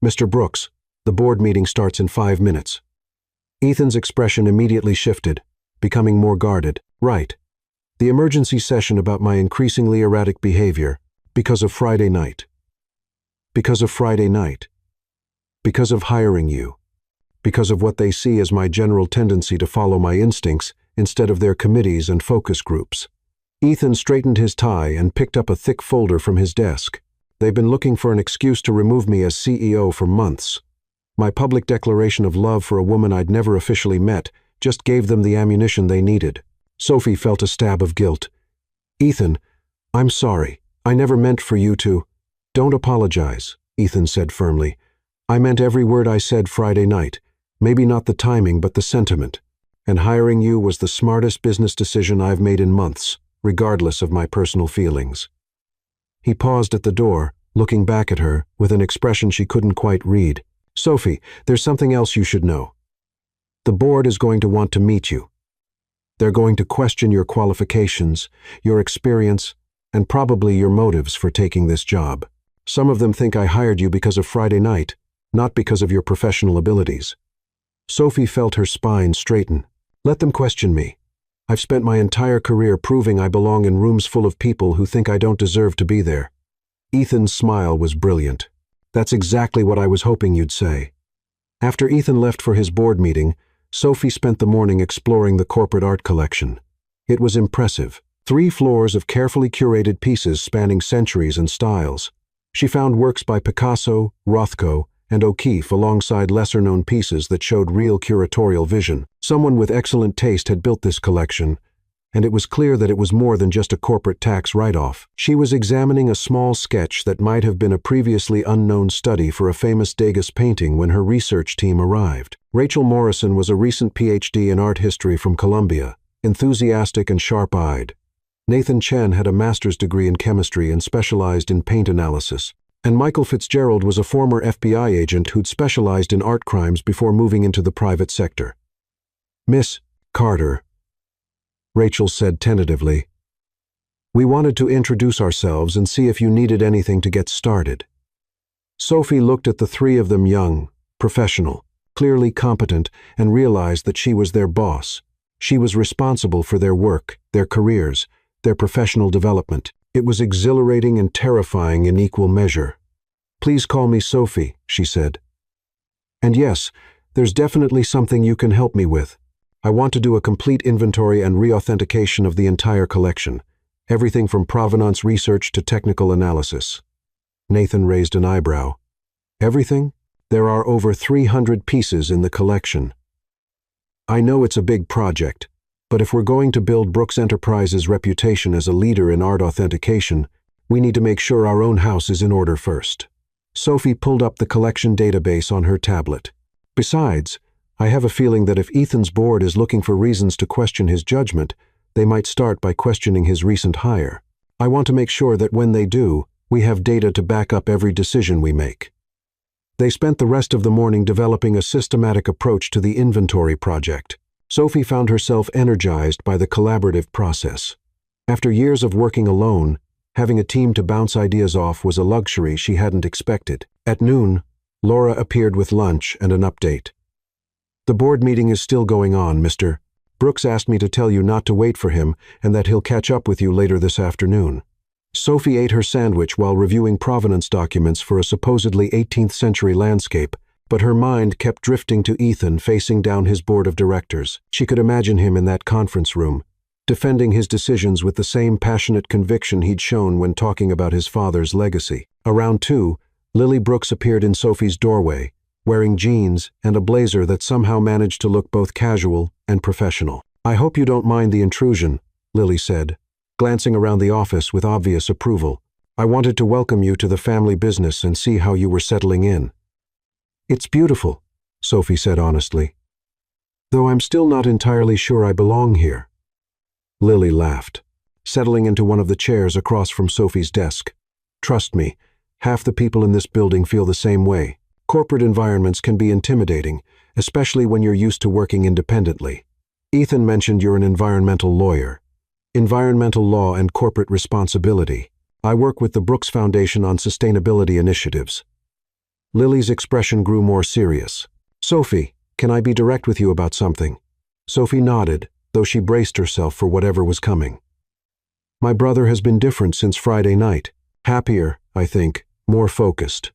"Mr. Brooks, the board meeting starts in 5 minutes. Ethan's expression immediately shifted, becoming more guarded. "Right. The emergency session about my increasingly erratic behavior, because of Friday night. Because of Friday night. Because of hiring you. Because of what they see as my general tendency to follow my instincts instead of their committees and focus groups." Ethan straightened his tie and picked up a thick folder from his desk. "They've been looking for an excuse to remove me as CEO for months. My public declaration of love for a woman I'd never officially met just gave them the ammunition they needed." Sophie felt a stab of guilt. "Ethan, I'm sorry. I never meant for you to—" "Don't apologize," Ethan said firmly. "I meant every word I said Friday night. Maybe not the timing, but the sentiment. And hiring you was the smartest business decision I've made in months, regardless of my personal feelings." He paused at the door, looking back at her with an expression she couldn't quite read. "Sophie, there's something else you should know. The board is going to want to meet you. They're going to question your qualifications, your experience, and probably your motives for taking this job. Some of them think I hired you because of Friday night, not because of your professional abilities." Sophie felt her spine straighten. "Let them question me. I've spent my entire career proving I belong in rooms full of people who think I don't deserve to be there." Ethan's smile was brilliant. "That's exactly what I was hoping you'd say." After Ethan left for his board meeting, Sophie spent the morning exploring the corporate art collection. It was impressive. 3 floors of carefully curated pieces spanning centuries and styles. She found works by Picasso, Rothko, and O'Keeffe alongside lesser-known pieces that showed real curatorial vision. Someone with excellent taste had built this collection, and it was clear that it was more than just a corporate tax write-off. She was examining a small sketch that might have been a previously unknown study for a famous Degas painting when her research team arrived. Rachel Morrison was a recent PhD in art history from Columbia, enthusiastic and sharp-eyed. Nathan Chen had a master's degree in chemistry and specialized in paint analysis. And Michael Fitzgerald was a former FBI agent who'd specialized in art crimes before moving into the private sector. "Miss Carter," Rachel said tentatively. "We wanted to introduce ourselves and see if you needed anything to get started." Sophie looked at the three of them, young, professional, clearly competent, and realized that she was their boss. She was responsible for their work, their careers, their professional development. It was exhilarating and terrifying in equal measure. "Please call me Sophie," she said. "And yes, there's definitely something you can help me with. I want to do a complete inventory and reauthentication of the entire collection, everything from provenance research to technical analysis." Nathan raised an eyebrow. "Everything? There are over 300 pieces in the collection." "I know it's a big project, but if we're going to build Brooks Enterprises' reputation as a leader in art authentication, we need to make sure our own house is in order first." Sophie pulled up the collection database on her tablet. "Besides, I have a feeling that if Ethan's board is looking for reasons to question his judgment, they might start by questioning his recent hire. I want to make sure that when they do, we have data to back up every decision we make." They spent the rest of the morning developing a systematic approach to the inventory project. Sophie found herself energized by the collaborative process. After years of working alone, having a team to bounce ideas off was a luxury she hadn't expected. At noon, Laura appeared with lunch and an update. "The board meeting is still going on, Mr. Brooks asked me to tell you not to wait for him and that he'll catch up with you later this afternoon." Sophie ate her sandwich while reviewing provenance documents for a supposedly 18th century landscape, but her mind kept drifting to Ethan facing down his board of directors. She could imagine him in that conference room, defending his decisions with the same passionate conviction he'd shown when talking about his father's legacy. Around 2, Lily Brooks appeared in Sophie's doorway, wearing jeans and a blazer that somehow managed to look both casual and professional. "I hope you don't mind the intrusion," Lily said, glancing around the office with obvious approval. "I wanted to welcome you to the family business and see how you were settling in." "It's beautiful," Sophie said honestly, "though I'm still not entirely sure I belong here." Lily laughed, settling into one of the chairs across from Sophie's desk. "Trust me, half the people in this building feel the same way. Corporate environments can be intimidating, especially when you're used to working independently. Ethan mentioned you're an environmental lawyer. Environmental law and corporate responsibility. I work with the Brooks Foundation on sustainability initiatives." Lily's expression grew more serious. "Sophie, can I be direct with you about something?" Sophie nodded, though she braced herself for whatever was coming. "My brother has been different since Friday night. Happier, I think, more focused.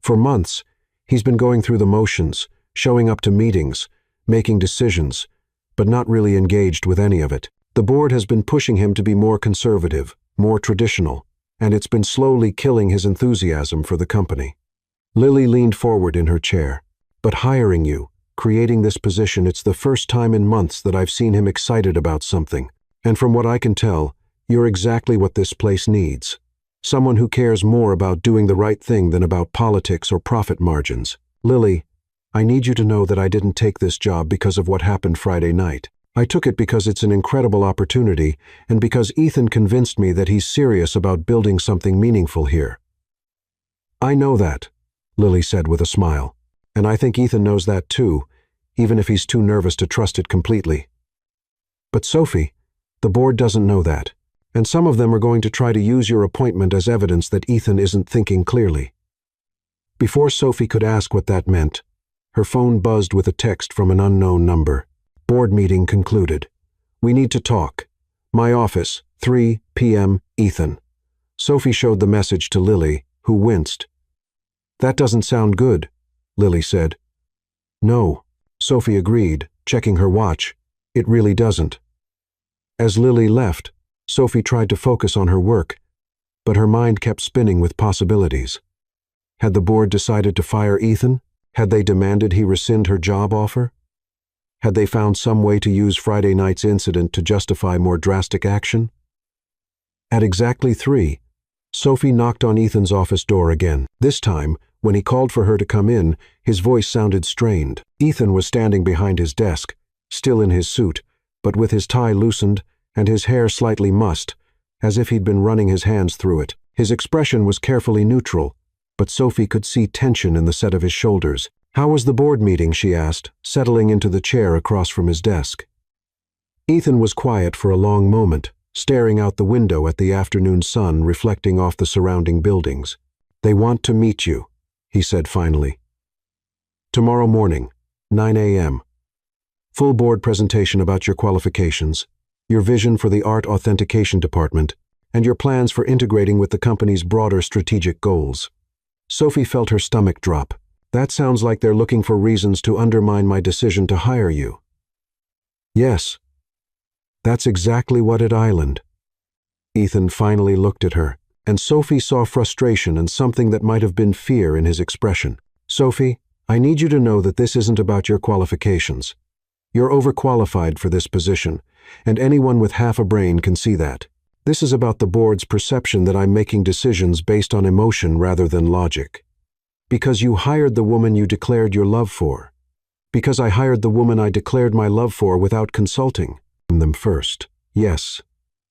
For months, he's been going through the motions, showing up to meetings, making decisions, but not really engaged with any of it. The board has been pushing him to be more conservative, more traditional, and it's been slowly killing his enthusiasm for the company." Lily leaned forward in her chair. "But hiring you, creating this position, it's the first time in months that I've seen him excited about something. And from what I can tell, you're exactly what this place needs. Someone who cares more about doing the right thing than about politics or profit margins. Lily, I need you to know that I didn't take this job because of what happened Friday night. I took it because it's an incredible opportunity and because Ethan convinced me that he's serious about building something meaningful here." "I know that," Lily said with a smile, "and I think Ethan knows that too, even if he's too nervous to trust it completely. But Sophie, the board doesn't know that, and some of them are going to try to use your appointment as evidence that Ethan isn't thinking clearly." Before Sophie could ask what that meant, her phone buzzed with a text from an unknown number. "Board meeting concluded. We need to talk. My office, 3 p.m. Ethan." Sophie showed the message to Lily, who winced. "That doesn't sound good," Lily said. "No," Sophie agreed, checking her watch. "It really doesn't." As Lily left, Sophie tried to focus on her work, but her mind kept spinning with possibilities. Had the board decided to fire Ethan? Had they demanded he rescind her job offer? Had they found some way to use Friday night's incident to justify more drastic action? At exactly 3, Sophie knocked on Ethan's office door again. This time, when he called for her to come in, his voice sounded strained. Ethan was standing behind his desk, still in his suit, but with his tie loosened and his hair slightly mussed, as if he'd been running his hands through it. His expression was carefully neutral, but Sophie could see tension in the set of his shoulders. "How was the board meeting?" she asked, settling into the chair across from his desk. Ethan was quiet for a long moment, staring out the window at the afternoon sun reflecting off the surrounding buildings. "They want to meet you," he said finally. "Tomorrow morning, 9 a.m. Full board presentation about your qualifications, your vision for the art authentication department, and your plans for integrating with the company's broader strategic goals." Sophie felt her stomach drop. "That sounds like they're looking for reasons to undermine my decision to hire you." "Yes, that's exactly what at Island." Ethan finally looked at her, and Sophie saw frustration and something that might have been fear in his expression. "Sophie, I need you to know that this isn't about your qualifications. You're overqualified for this position, and anyone with half a brain can see that. This is about the board's perception that I'm making decisions based on emotion rather than logic. Because you hired the woman you declared your love for. Because I hired the woman I declared my love for without consulting them first. Yes."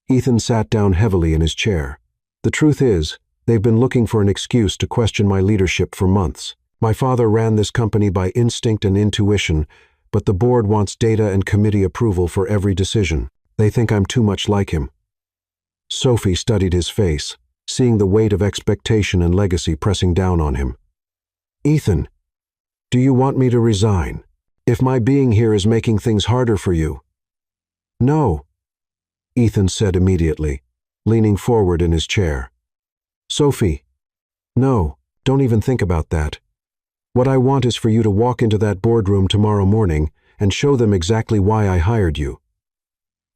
Ethan sat down heavily in his chair. "The truth is, they've been looking for an excuse to question my leadership for months. My father ran this company by instinct and intuition, but the board wants data and committee approval for every decision. They think I'm too much like him." Sophie studied his face, seeing the weight of expectation and legacy pressing down on him. "Ethan, do you want me to resign? If my being here is making things harder for you?" "No," Ethan said immediately, leaning forward in his chair. "Sophie, no, don't even think about that. What I want is for you to walk into that boardroom tomorrow morning and show them exactly why I hired you.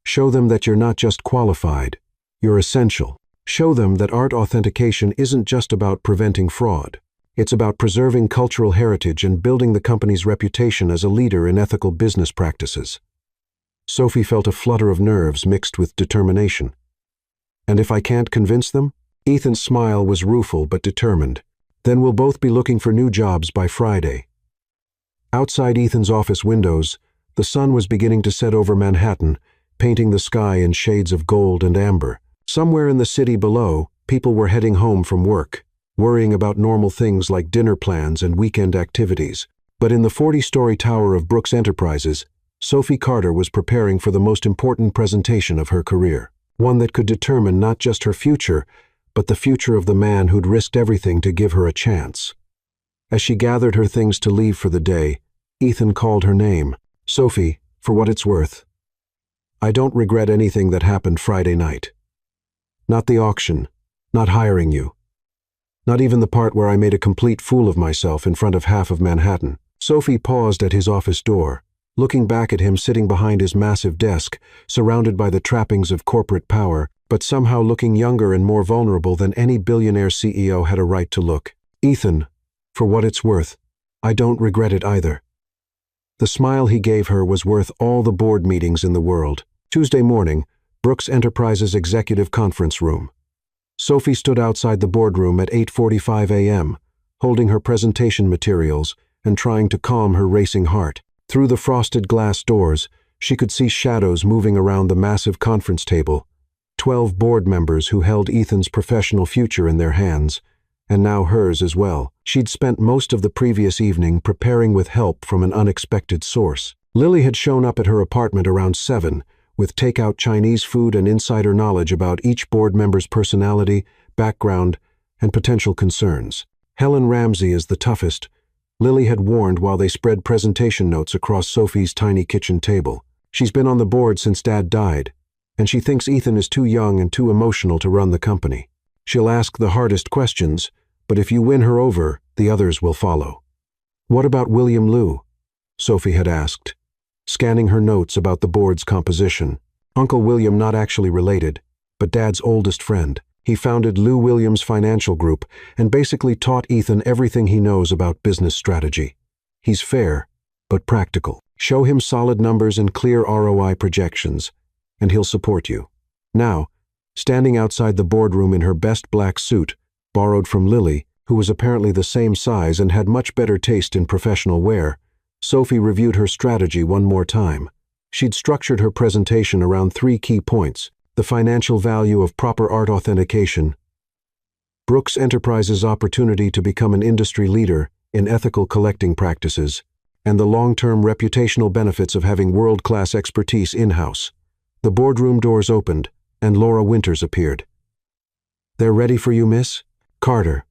Show them that you're not just qualified, you're essential. Show them that art authentication isn't just about preventing fraud. It's about preserving cultural heritage and building the company's reputation as a leader in ethical business practices." Sophie felt a flutter of nerves mixed with determination. "And if I can't convince them?" Ethan's smile was rueful but determined. "Then we'll both be looking for new jobs by Friday." Outside Ethan's office windows, the sun was beginning to set over Manhattan, painting the sky in shades of gold and amber. Somewhere in the city below, people were heading home from work, worrying about normal things like dinner plans and weekend activities. But in the 40-story tower of Brooks Enterprises, Sophie Carter was preparing for the most important presentation of her career, one that could determine not just her future, but the future of the man who'd risked everything to give her a chance. As she gathered her things to leave for the day, Ethan called her name. "Sophie, for what it's worth, I don't regret anything that happened Friday night. Not the auction, not hiring you. Not even the part where I made a complete fool of myself in front of half of Manhattan." Sophie paused at his office door, looking back at him sitting behind his massive desk, surrounded by the trappings of corporate power, but somehow looking younger and more vulnerable than any billionaire CEO had a right to look. "Ethan, for what it's worth, I don't regret it either." The smile he gave her was worth all the board meetings in the world. Tuesday morning, Brooks Enterprises Executive Conference Room. Sophie stood outside the boardroom at 8:45 a.m., holding her presentation materials and trying to calm her racing heart. Through the frosted glass doors, she could see shadows moving around the massive conference table. 12 board members who held Ethan's professional future in their hands, and now hers as well. She'd spent most of the previous evening preparing with help from an unexpected source. Lily had shown up at her apartment around 7, with takeout Chinese food and insider knowledge about each board member's personality, background, and potential concerns. Helen Ramsey is the toughest, Lily had warned while they spread presentation notes across Sophie's tiny kitchen table. She's been on the board since Dad died, and she thinks Ethan is too young and too emotional to run the company. She'll ask the hardest questions, but if you win her over, the others will follow. "What about William Liu?" Sophie had asked, scanning her notes about the board's composition. Uncle William not actually related, but Dad's oldest friend. He founded Lou Williams Financial Group and basically taught Ethan everything he knows about business strategy. He's fair, but practical. Show him solid numbers and clear ROI projections, and he'll support you. Now, standing outside the boardroom in her best black suit, borrowed from Lily, who was apparently the same size and had much better taste in professional wear, Sophie reviewed her strategy one more time. She'd structured her presentation around 3 key points: the financial value of proper art authentication, Brooks Enterprises' opportunity to become an industry leader in ethical collecting practices, and the long-term reputational benefits of having world-class expertise in-house. The boardroom doors opened, and Laura Winters appeared. "They're ready for you, miss? Carter,"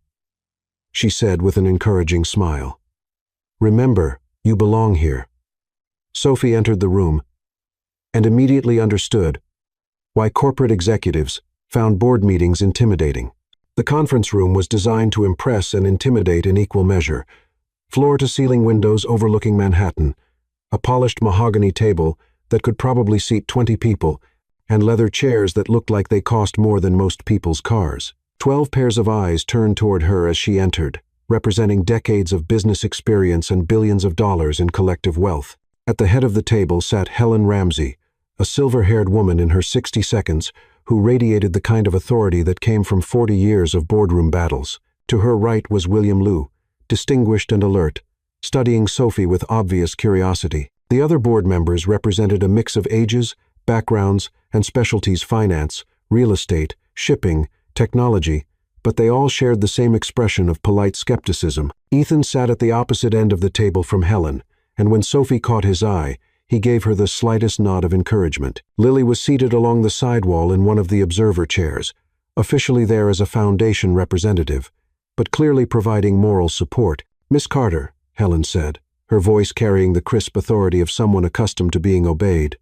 she said with an encouraging smile. "Remember, you belong here." Sophie entered the room and immediately understood why corporate executives found board meetings intimidating. The conference room was designed to impress and intimidate in equal measure. Floor-to-ceiling windows overlooking Manhattan, a polished mahogany table that could probably seat 20 people, and leather chairs that looked like they cost more than most people's cars. 12 pairs of eyes turned toward her as she entered, representing decades of business experience and billions of dollars in collective wealth. At the head of the table sat Helen Ramsey, a silver-haired woman in her 60s, who radiated the kind of authority that came from 40 years of boardroom battles. To her right was William Liu, distinguished and alert, studying Sophie with obvious curiosity. The other board members represented a mix of ages, backgrounds, and specialties: finance, real estate, shipping, technology, but they all shared the same expression of polite skepticism. Ethan sat at the opposite end of the table from Helen, and when Sophie caught his eye, he gave her the slightest nod of encouragement. Lily was seated along the sidewall in one of the observer chairs, officially there as a foundation representative, but clearly providing moral support. "Miss Carter," Helen said, her voice carrying the crisp authority of someone accustomed to being obeyed.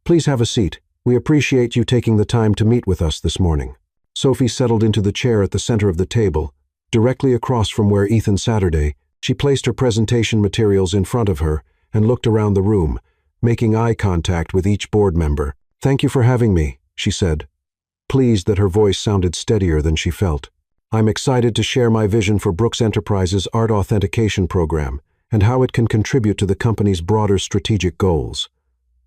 "Please have a seat. We appreciate you taking the time to meet with us this morning." Sophie settled into the chair at the center of the table, directly across from where Ethan Saturday. She placed her presentation materials in front of her and looked around the room, making eye contact with each board member. "Thank you for having me," she said, pleased that her voice sounded steadier than she felt. "I'm excited to share my vision for Brooks Enterprises' art authentication program and how it can contribute to the company's broader strategic goals."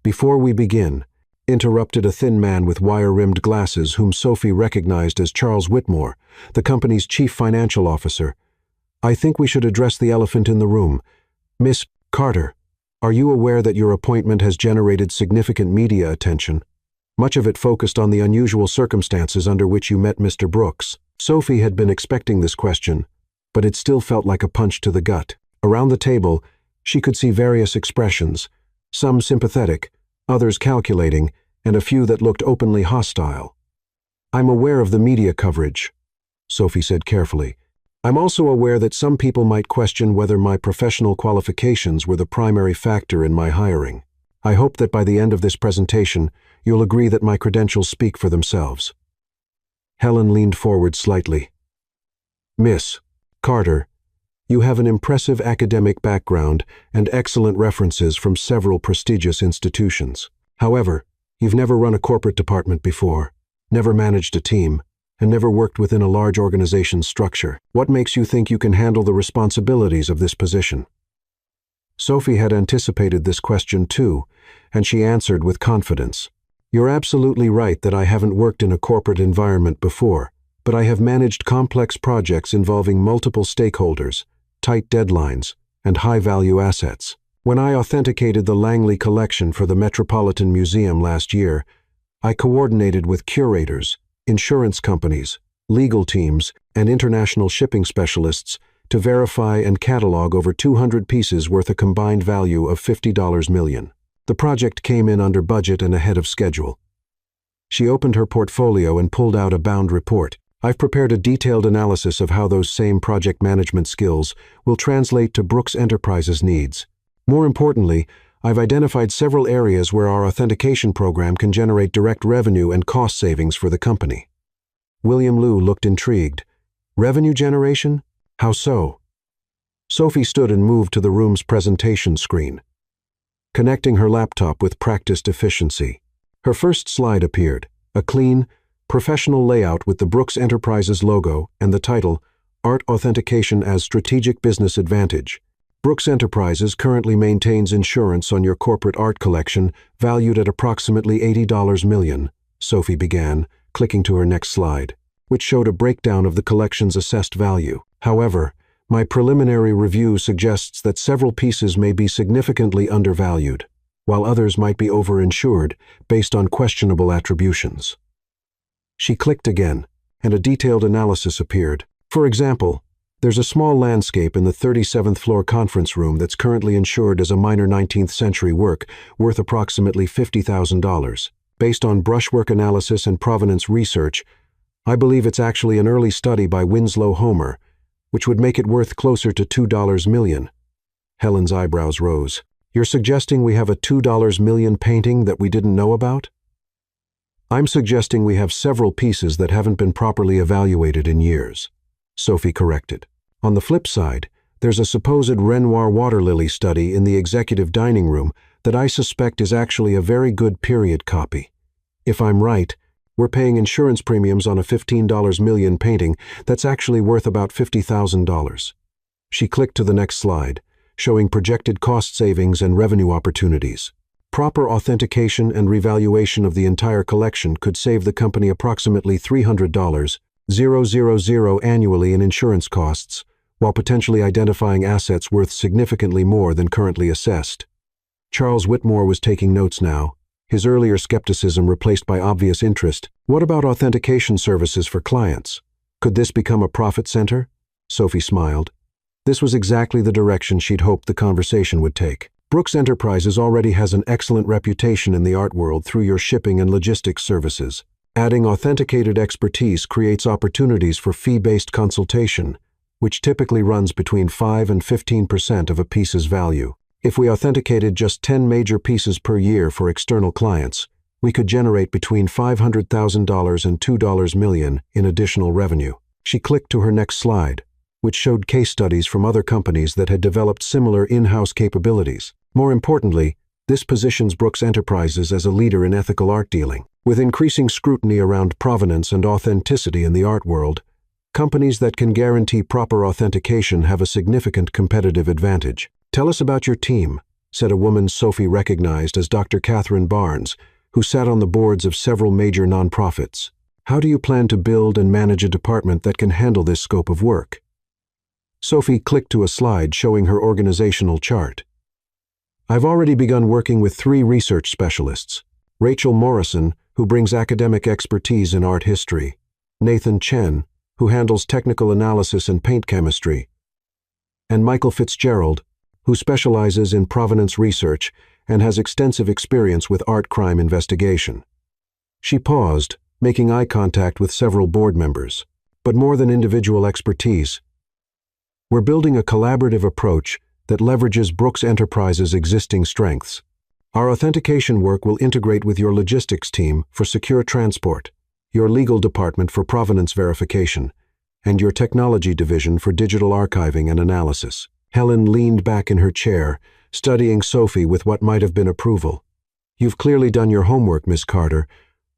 "Before we begin," interrupted a thin man with wire-rimmed glasses whom Sophie recognized as Charles Whitmore, the company's chief financial officer, "I think we should address the elephant in the room. Miss Carter, are you aware that your appointment has generated significant media attention? Much of it focused on the unusual circumstances under which you met Mr. Brooks." Sophie had been expecting this question, but it still felt like a punch to the gut. Around the table, she could see various expressions, some sympathetic, others calculating, and a few that looked openly hostile. "I'm aware of the media coverage," Sophie said carefully. "I'm also aware that some people might question whether my professional qualifications were the primary factor in my hiring. I hope that by the end of this presentation, you'll agree that my credentials speak for themselves." Helen leaned forward slightly. "Miss Carter, you have an impressive academic background and excellent references from several prestigious institutions. However, you've never run a corporate department before, never managed a team, and never worked within a large organization's structure. What makes you think you can handle the responsibilities of this position?" Sophie had anticipated this question too, and she answered with confidence. "You're absolutely right that I haven't worked in a corporate environment before, but I have managed complex projects involving multiple stakeholders, tight deadlines, and high-value assets. When I authenticated the Langley collection for the Metropolitan Museum last year, I coordinated with curators, insurance companies, legal teams, and international shipping specialists to verify and catalog over 200 pieces worth a combined value of $50 million. The project came in under budget and ahead of schedule." She opened her portfolio and pulled out a bound report. "I've prepared a detailed analysis of how those same project management skills will translate to Brooks Enterprises' needs. More importantly, I've identified several areas where our authentication program can generate direct revenue and cost savings for the company." William Liu looked intrigued. "Revenue generation? How so?" Sophie stood and moved to the room's presentation screen, connecting her laptop with practiced efficiency. Her first slide appeared, a clean, professional layout with the Brooks Enterprises logo and the title, "Art Authentication as Strategic Business Advantage." Brooks Enterprises currently maintains insurance on your corporate art collection valued at approximately $80 million, Sophie began, clicking to her next slide, which showed a breakdown of the collection's assessed value. "However, my preliminary review suggests that several pieces may be significantly undervalued, while others might be overinsured based on questionable attributions." She clicked again, and a detailed analysis appeared. "For example, there's a small landscape in the 37th floor conference room that's currently insured as a minor 19th century work worth approximately $50,000. Based on brushwork analysis and provenance research, I believe it's actually an early study by Winslow Homer, which would make it worth closer to $2 million. Helen's eyebrows rose. You're suggesting we have a $2 million painting that we didn't know about? I'm suggesting we have several pieces that haven't been properly evaluated in years, Sophie corrected. On the flip side, there's a supposed Renoir water lily study in the executive dining room that I suspect is actually a very good period copy. If I'm right, we're paying insurance premiums on a $15 million painting that's actually worth about $50,000. She clicked to the next slide, showing projected cost savings and revenue opportunities. Proper authentication and revaluation of the entire collection could save the company approximately $300,000 annually in insurance costs, while potentially identifying assets worth significantly more than currently assessed. Charles Whitmore was taking notes now, his earlier skepticism replaced by obvious interest. What about authentication services for clients? Could this become a profit center? Sophie smiled. This was exactly the direction she'd hoped the conversation would take. Brooks Enterprises already has an excellent reputation in the art world through your shipping and logistics services. Adding authenticated expertise creates opportunities for fee-based consultation, which typically runs between 5 and 15% of a piece's value. If we authenticated just 10 major pieces per year for external clients, we could generate between $500,000 and $2 million in additional revenue. She clicked to her next slide, which showed case studies from other companies that had developed similar in-house capabilities. More importantly, this positions Brooks Enterprises as a leader in ethical art dealing. With increasing scrutiny around provenance and authenticity in the art world, companies that can guarantee proper authentication have a significant competitive advantage. Tell us about your team, said a woman Sophie recognized as Dr. Catherine Barnes, who sat on the boards of several major nonprofits. How do you plan to build and manage a department that can handle this scope of work? Sophie clicked to a slide showing her organizational chart. I've already begun working with 3 research specialists: Rachel Morrison, who brings academic expertise in art history; Nathan Chen, who handles technical analysis and paint chemistry; and Michael Fitzgerald, who specializes in provenance research and has extensive experience with art crime investigation. She paused, making eye contact with several board members. But more than individual expertise, we're building a collaborative approach that leverages Brooks Enterprises' existing strengths. Our authentication work will integrate with your logistics team for secure transport, your legal department for provenance verification, and your technology division for digital archiving and analysis. Helen leaned back in her chair, studying Sophie with what might have been approval. You've clearly done your homework, Miss Carter,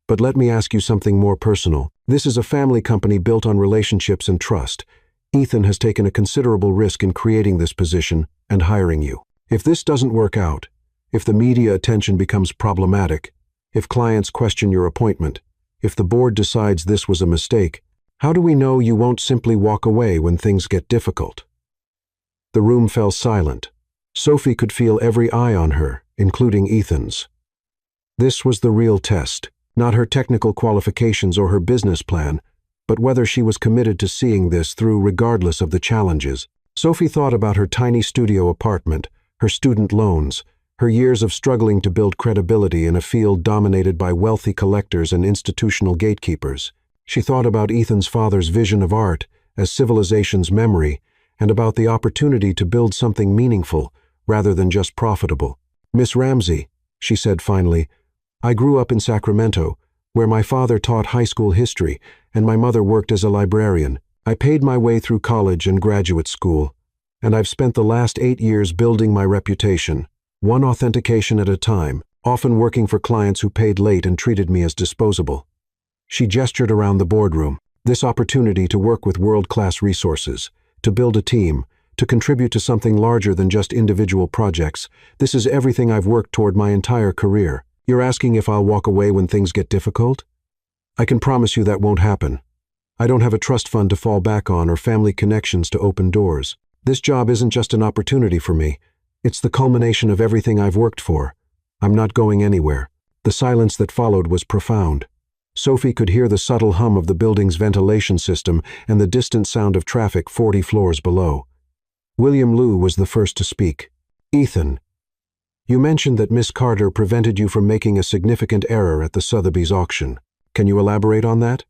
but let me ask you something more personal. This is a family company built on relationships and trust. Ethan has taken a considerable risk in creating this position and hiring you. If this doesn't work out, if the media attention becomes problematic, if clients question your appointment, if the board decides this was a mistake, how do we know you won't simply walk away when things get difficult? The room fell silent. Sophie could feel every eye on her, including Ethan's. This was the real test, not her technical qualifications or her business plan, but whether she was committed to seeing this through regardless of the challenges. Sophie thought about her tiny studio apartment, her student loans, her years of struggling to build credibility in a field dominated by wealthy collectors and institutional gatekeepers. She thought about Ethan's father's vision of art as civilization's memory, and about the opportunity to build something meaningful rather than just profitable. Miss Ramsey, she said finally, I grew up in Sacramento, where my father taught high school history and my mother worked as a librarian. I paid my way through college and graduate school, and I've spent the last 8 years building my reputation, one authentication at a time, often working for clients who paid late and treated me as disposable. She gestured around the boardroom. This opportunity to work with world-class resources, to build a team, to contribute to something larger than just individual projects. This is everything I've worked toward my entire career. You're asking if I'll walk away when things get difficult? I can promise you that won't happen. I don't have a trust fund to fall back on or family connections to open doors. This job isn't just an opportunity for me. It's the culmination of everything I've worked for. I'm not going anywhere. The silence that followed was profound. Sophie could hear the subtle hum of the building's ventilation system and the distant sound of traffic 40 floors below. William Liu was the first to speak. Ethan, You mentioned that Miss Carter prevented you from making a significant error at the Sotheby's auction. Can you elaborate on that?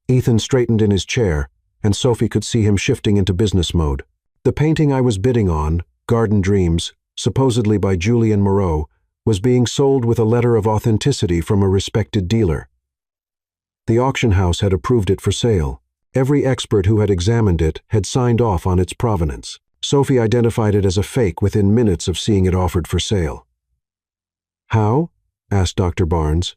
Ethan straightened in his chair, and Sophie could see him shifting into business mode. The painting I was bidding on, Garden Dreams, supposedly by Julian Moreau, was being sold with a letter of authenticity from a respected dealer. The auction house had approved it for sale. Every expert who had examined it had signed off on its provenance. Sophie identified it as a fake within minutes of seeing it offered for sale. How? Asked Dr. Barnes.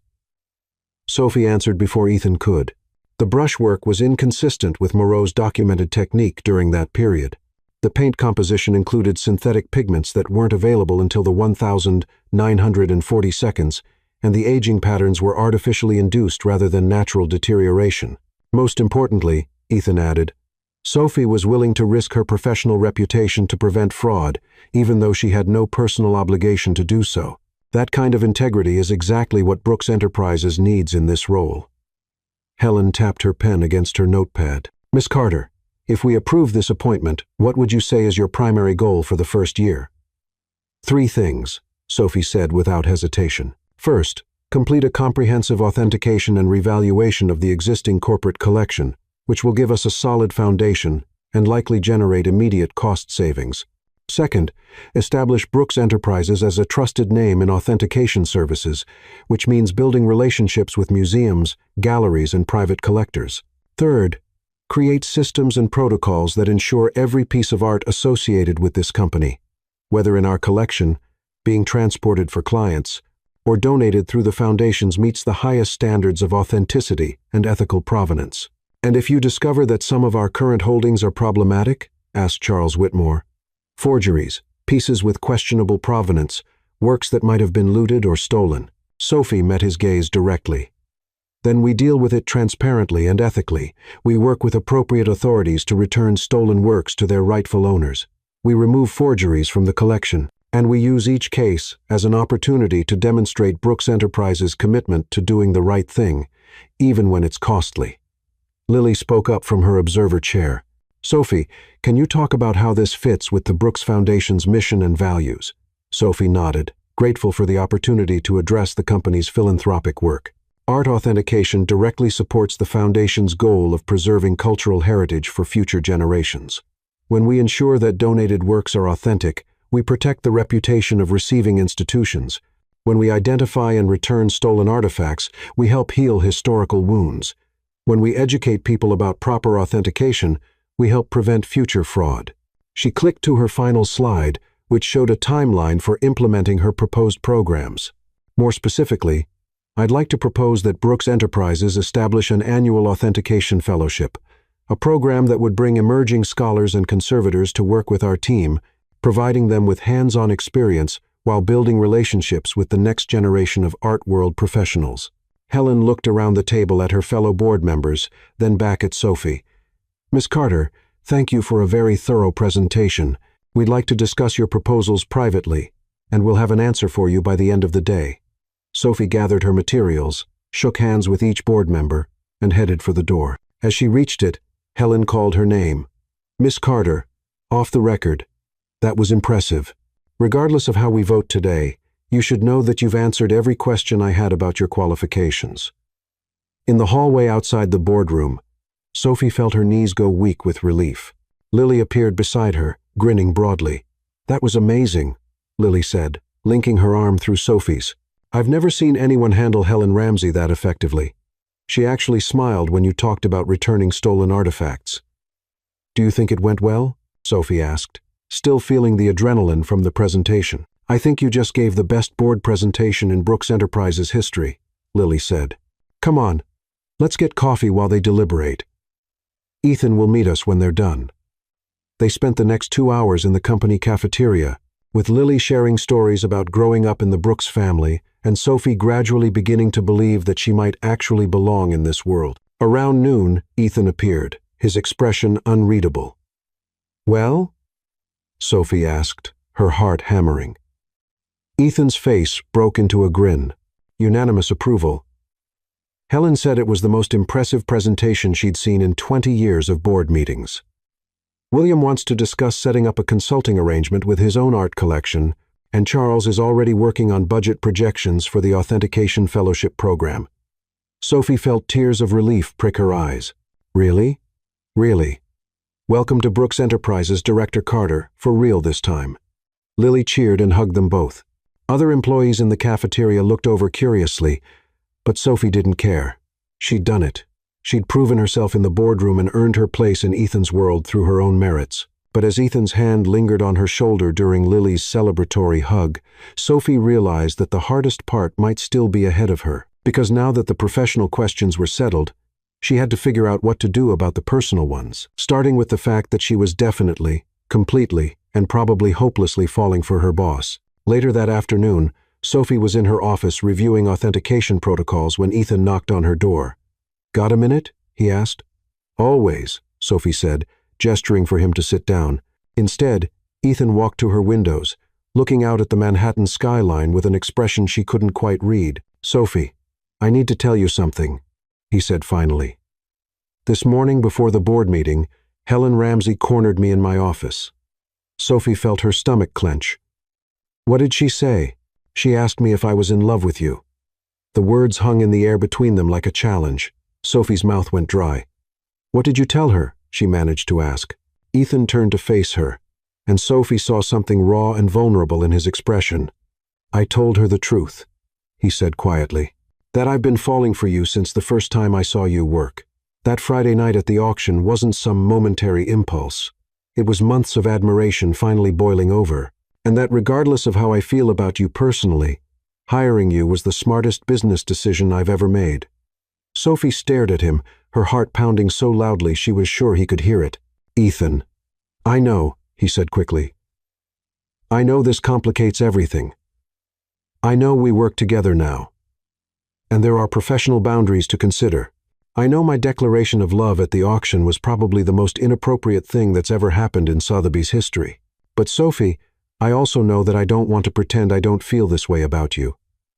Sophie answered before Ethan could. The brushwork was inconsistent with Moreau's documented technique during that period. The paint composition included synthetic pigments that weren't available until the 1,940 seconds, and the aging patterns were artificially induced rather than natural deterioration. Most importantly, Ethan added, Sophie was willing to risk her professional reputation to prevent fraud, even though she had no personal obligation to do so. That kind of integrity is exactly what Brooks Enterprises needs in this role. Helen tapped her pen against her notepad. Miss Carter, if we approve this appointment, what would you say is your primary goal for the first year? 3 things, Sophie said without hesitation. First, complete a comprehensive authentication and revaluation of the existing corporate collection, which will give us a solid foundation and likely generate immediate cost savings. Second, establish Brooks Enterprises as a trusted name in authentication services, which means building relationships with museums, galleries, and private collectors. Third, create systems and protocols that ensure every piece of art associated with this company, whether in our collection, being transported for clients, or donated through the foundations, meets the highest standards of authenticity and ethical provenance. And if you discover that some of our current holdings are problematic, asked Charles Whitmore, forgeries, pieces with questionable provenance, works that might have been looted or stolen. Sophie met his gaze directly. Then we deal with it transparently and ethically. We work with appropriate authorities to return stolen works to their rightful owners. We remove forgeries from the collection, and we use each case as an opportunity to demonstrate Brooks Enterprises' commitment to doing the right thing, even when it's costly. Lily spoke up from her observer chair. Sophie, can you talk about how this fits with the Brooks Foundation's mission and values? Sophie nodded, grateful for the opportunity to address the company's philanthropic work. Art authentication directly supports the Foundation's goal of preserving cultural heritage for future generations. When we ensure that donated works are authentic, we protect the reputation of receiving institutions. When we identify and return stolen artifacts, we help heal historical wounds. When we educate people about proper authentication, we help prevent future fraud. She clicked to her final slide, which showed a timeline for implementing her proposed programs. More specifically, I'd like to propose that Brooks Enterprises establish an annual authentication fellowship, a program that would bring emerging scholars and conservators to work with our team, providing them with hands-on experience while building relationships with the next generation of art world professionals. Helen looked around the table at her fellow board members, then back at Sophie. Miss Carter, thank you for a very thorough presentation. We'd like to discuss your proposals privately, and we'll have an answer for you by the end of the day. Sophie gathered her materials, shook hands with each board member, and headed for the door. As she reached it, Helen called her name. Miss Carter, off the record. That was impressive. Regardless of how we vote today, you should know that you've answered every question I had about your qualifications. In the hallway outside the boardroom, Sophie felt her knees go weak with relief. Lily appeared beside her, grinning broadly. That was amazing, Lily said, linking her arm through Sophie's. I've never seen anyone handle Helen Ramsey that effectively. She actually smiled when you talked about returning stolen artifacts. Do you think it went well? Sophie asked, still feeling the adrenaline from the presentation. I think you just gave the best board presentation in Brooks Enterprises history, Lily said. Come on, let's get coffee while they deliberate. Ethan will meet us when they're done. They spent the next 2 hours in the company cafeteria, with Lily sharing stories about growing up in the Brooks family and Sophie gradually beginning to believe that she might actually belong in this world. Around noon, Ethan appeared, his expression unreadable. Well? Sophie asked, her heart hammering. Ethan's face broke into a grin, unanimous approval. Helen said it was the most impressive presentation she'd seen in 20 years of board meetings. William wants to discuss setting up a consulting arrangement with his own art collection and Charles is already working on budget projections for the Authentication Fellowship program. Sophie felt tears of relief prick her eyes. Really? Really? Welcome to Brooks Enterprises, Director Carter, for real this time. Lily cheered and hugged them both. Other employees in the cafeteria looked over curiously, but Sophie didn't care. She'd done it. She'd proven herself in the boardroom and earned her place in Ethan's world through her own merits. But as Ethan's hand lingered on her shoulder during Lily's celebratory hug, Sophie realized that the hardest part might still be ahead of her, because now that the professional questions were settled, she had to figure out what to do about the personal ones, starting with the fact that she was definitely, completely, and probably hopelessly falling for her boss. Later that afternoon, Sophie was in her office reviewing authentication protocols when Ethan knocked on her door. "Got a minute?" he asked. "Always," Sophie said, gesturing for him to sit down. Instead, Ethan walked to her windows, looking out at the Manhattan skyline with an expression she couldn't quite read. "Sophie, I need to tell you something," he said finally. "This morning before the board meeting, Helen Ramsey cornered me in my office." Sophie felt her stomach clench. "What did she say?" "She asked me if I was in love with you." The words hung in the air between them like a challenge. Sophie's mouth went dry. "What did you tell her?" she managed to ask. Ethan turned to face her, and Sophie saw something raw and vulnerable in his expression. "I told her the truth," he said quietly. "That I've been falling for you since the first time I saw you work. That Friday night at the auction wasn't some momentary impulse. It was months of admiration finally boiling over, and that regardless of how I feel about you personally, hiring you was the smartest business decision I've ever made." Sophie stared at him, her heart pounding so loudly she was sure he could hear it. "Ethan." "I know," he said quickly. "I know this complicates everything. I know we work together now. And there are professional boundaries to consider. I know my declaration of love at the auction was probably the most inappropriate thing that's ever happened in Sotheby's history. But Sophie, I also know that I don't want to pretend I don't feel this way about you."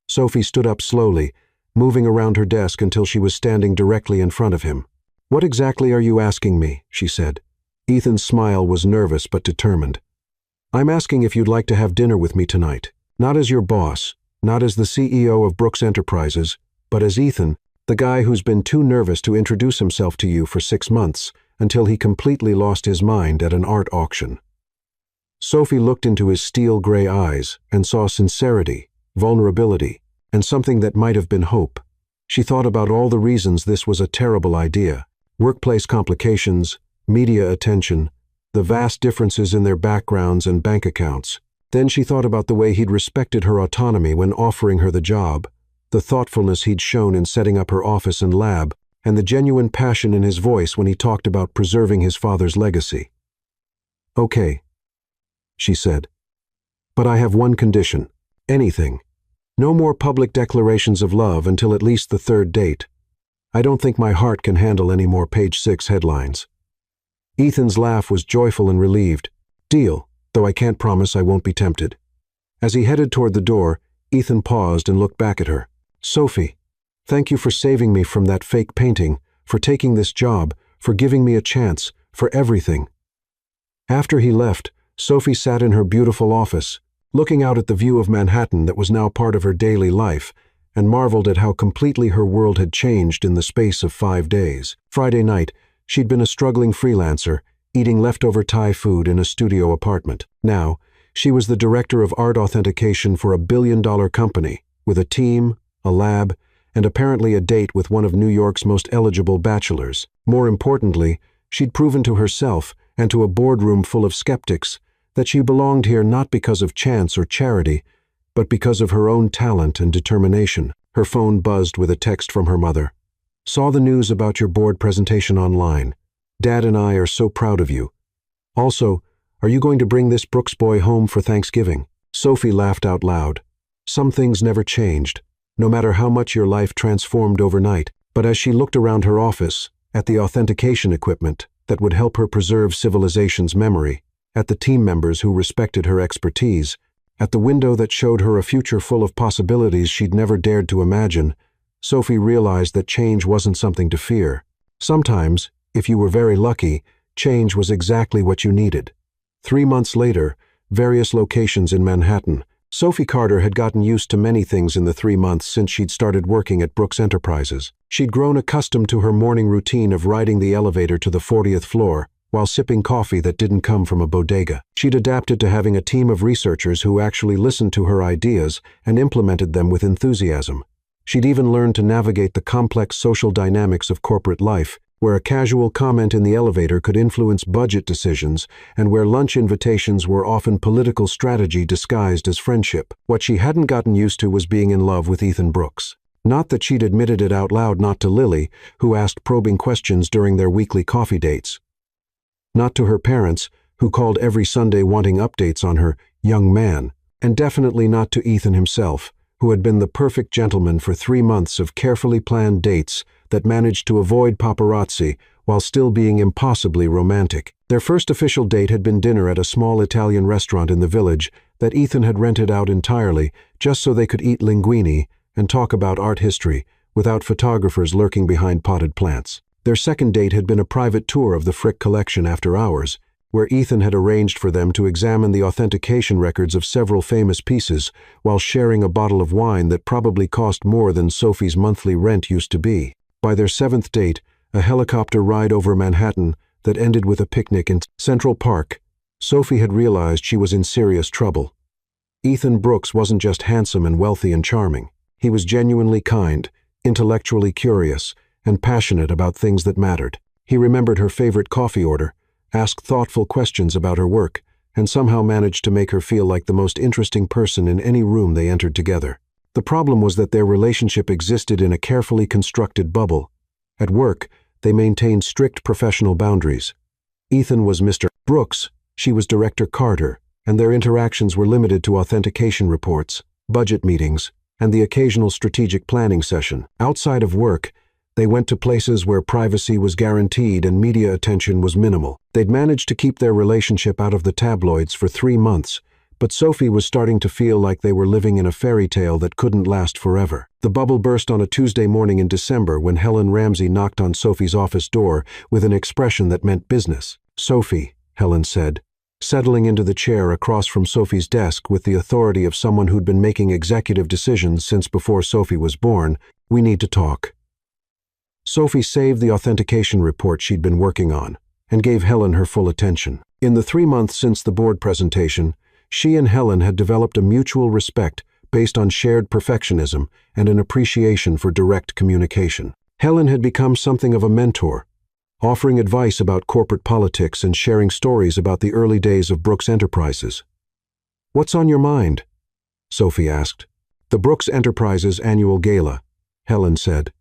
Sophie stood up slowly, moving around her desk until she was standing directly in front of him. "What exactly are you asking me?" she said. Ethan's smile was nervous but determined. "I'm asking if you'd like to have dinner with me tonight. Not as your boss, not as the CEO of Brooks Enterprises, but as Ethan, the guy who's been too nervous to introduce himself to you for 6 months until he completely lost his mind at an art auction." Sophie looked into his steel gray eyes and saw sincerity, vulnerability, and something that might have been hope. She thought about all the reasons this was a terrible idea: workplace complications, media attention, the vast differences in their backgrounds and bank accounts. Then she thought about the way he'd respected her autonomy when offering her the job, the thoughtfulness he'd shown in setting up her office and lab, and the genuine passion in his voice when he talked about preserving his father's legacy. "Okay," she said. "But I have one condition. Anything. No more public declarations of love until at least the 3rd date. I don't think my heart can handle any more page 6 headlines." Ethan's laugh was joyful and relieved. "Deal, though I can't promise I won't be tempted." As he headed toward the door, Ethan paused and looked back at her. "Sophie, thank you for saving me from that fake painting, for taking this job, for giving me a chance, for everything." After he left, Sophie sat in her beautiful office, looking out at the view of Manhattan that was now part of her daily life, and marveled at how completely her world had changed in the space of 5 days. Friday night, she'd been a struggling freelancer, eating leftover Thai food in a studio apartment. Now, she was the director of art authentication for a billion-dollar company, with a team, a lab, and apparently a date with one of New York's most eligible bachelors. More importantly, she'd proven to herself, and to a boardroom full of skeptics, that she belonged here not because of chance or charity, but because of her own talent and determination. Her phone buzzed with a text from her mother. "Saw the news about your board presentation online. Dad and I are so proud of you. Also, are you going to bring this Brooks boy home for Thanksgiving?" Sophie laughed out loud. Some things never changed, no matter how much your life transformed overnight. But as she looked around her office, at the authentication equipment that would help her preserve civilization's memory, at the team members who respected her expertise, at the window that showed her a future full of possibilities she'd never dared to imagine, Sophie realized that change wasn't something to fear. Sometimes, if you were very lucky, change was exactly what you needed. 3 months later, various locations in Manhattan, Sophie Carter had gotten used to many things in the 3 months since she'd started working at Brooks Enterprises. She'd grown accustomed to her morning routine of riding the elevator to the 40th floor while sipping coffee that didn't come from a bodega. She'd adapted to having a team of researchers who actually listened to her ideas and implemented them with enthusiasm. She'd even learned to navigate the complex social dynamics of corporate life, where a casual comment in the elevator could influence budget decisions and where lunch invitations were often political strategy disguised as friendship. What she hadn't gotten used to was being in love with Ethan Brooks. Not that she'd admitted it out loud, not to Lily, who asked probing questions during their weekly coffee dates. Not to her parents, who called every Sunday wanting updates on her young man. And definitely not to Ethan himself, who had been the perfect gentleman for 3 months of carefully planned dates that managed to avoid paparazzi while still being impossibly romantic. Their first official date had been dinner at a small Italian restaurant in the village that Ethan had rented out entirely just so they could eat linguine and talk about art history without photographers lurking behind potted plants. Their second date had been a private tour of the Frick collection after hours, where Ethan had arranged for them to examine the authentication records of several famous pieces while sharing a bottle of wine that probably cost more than Sophie's monthly rent used to be. By their 7th date, a helicopter ride over Manhattan that ended with a picnic in Central Park, Sophie had realized she was in serious trouble. Ethan Brooks wasn't just handsome and wealthy and charming. He was genuinely kind, intellectually curious, and passionate about things that mattered. He remembered her favorite coffee order, asked thoughtful questions about her work, and somehow managed to make her feel like the most interesting person in any room they entered together. The problem was that their relationship existed in a carefully constructed bubble. At work, they maintained strict professional boundaries. Ethan was Mr. Brooks, she was Director Carter, and their interactions were limited to authentication reports, budget meetings, and the occasional strategic planning session. Outside of work, they went to places where privacy was guaranteed and media attention was minimal. They'd managed to keep their relationship out of the tabloids for 3 months, but Sophie was starting to feel like they were living in a fairy tale that couldn't last forever. The bubble burst on a Tuesday morning in December when Helen Ramsey knocked on Sophie's office door with an expression that meant business. "Sophie," Helen said, settling into the chair across from Sophie's desk with the authority of someone who'd been making executive decisions since before Sophie was born, "we need to talk." Sophie saved the authentication report she'd been working on and gave Helen her full attention. In the 3 months since the board presentation, she and Helen had developed a mutual respect based on shared perfectionism and an appreciation for direct communication. Helen had become something of a mentor, offering advice about corporate politics and sharing stories about the early days of Brooks Enterprises. "What's on your mind?" Sophie asked. "The Brooks Enterprises annual gala," Helen said,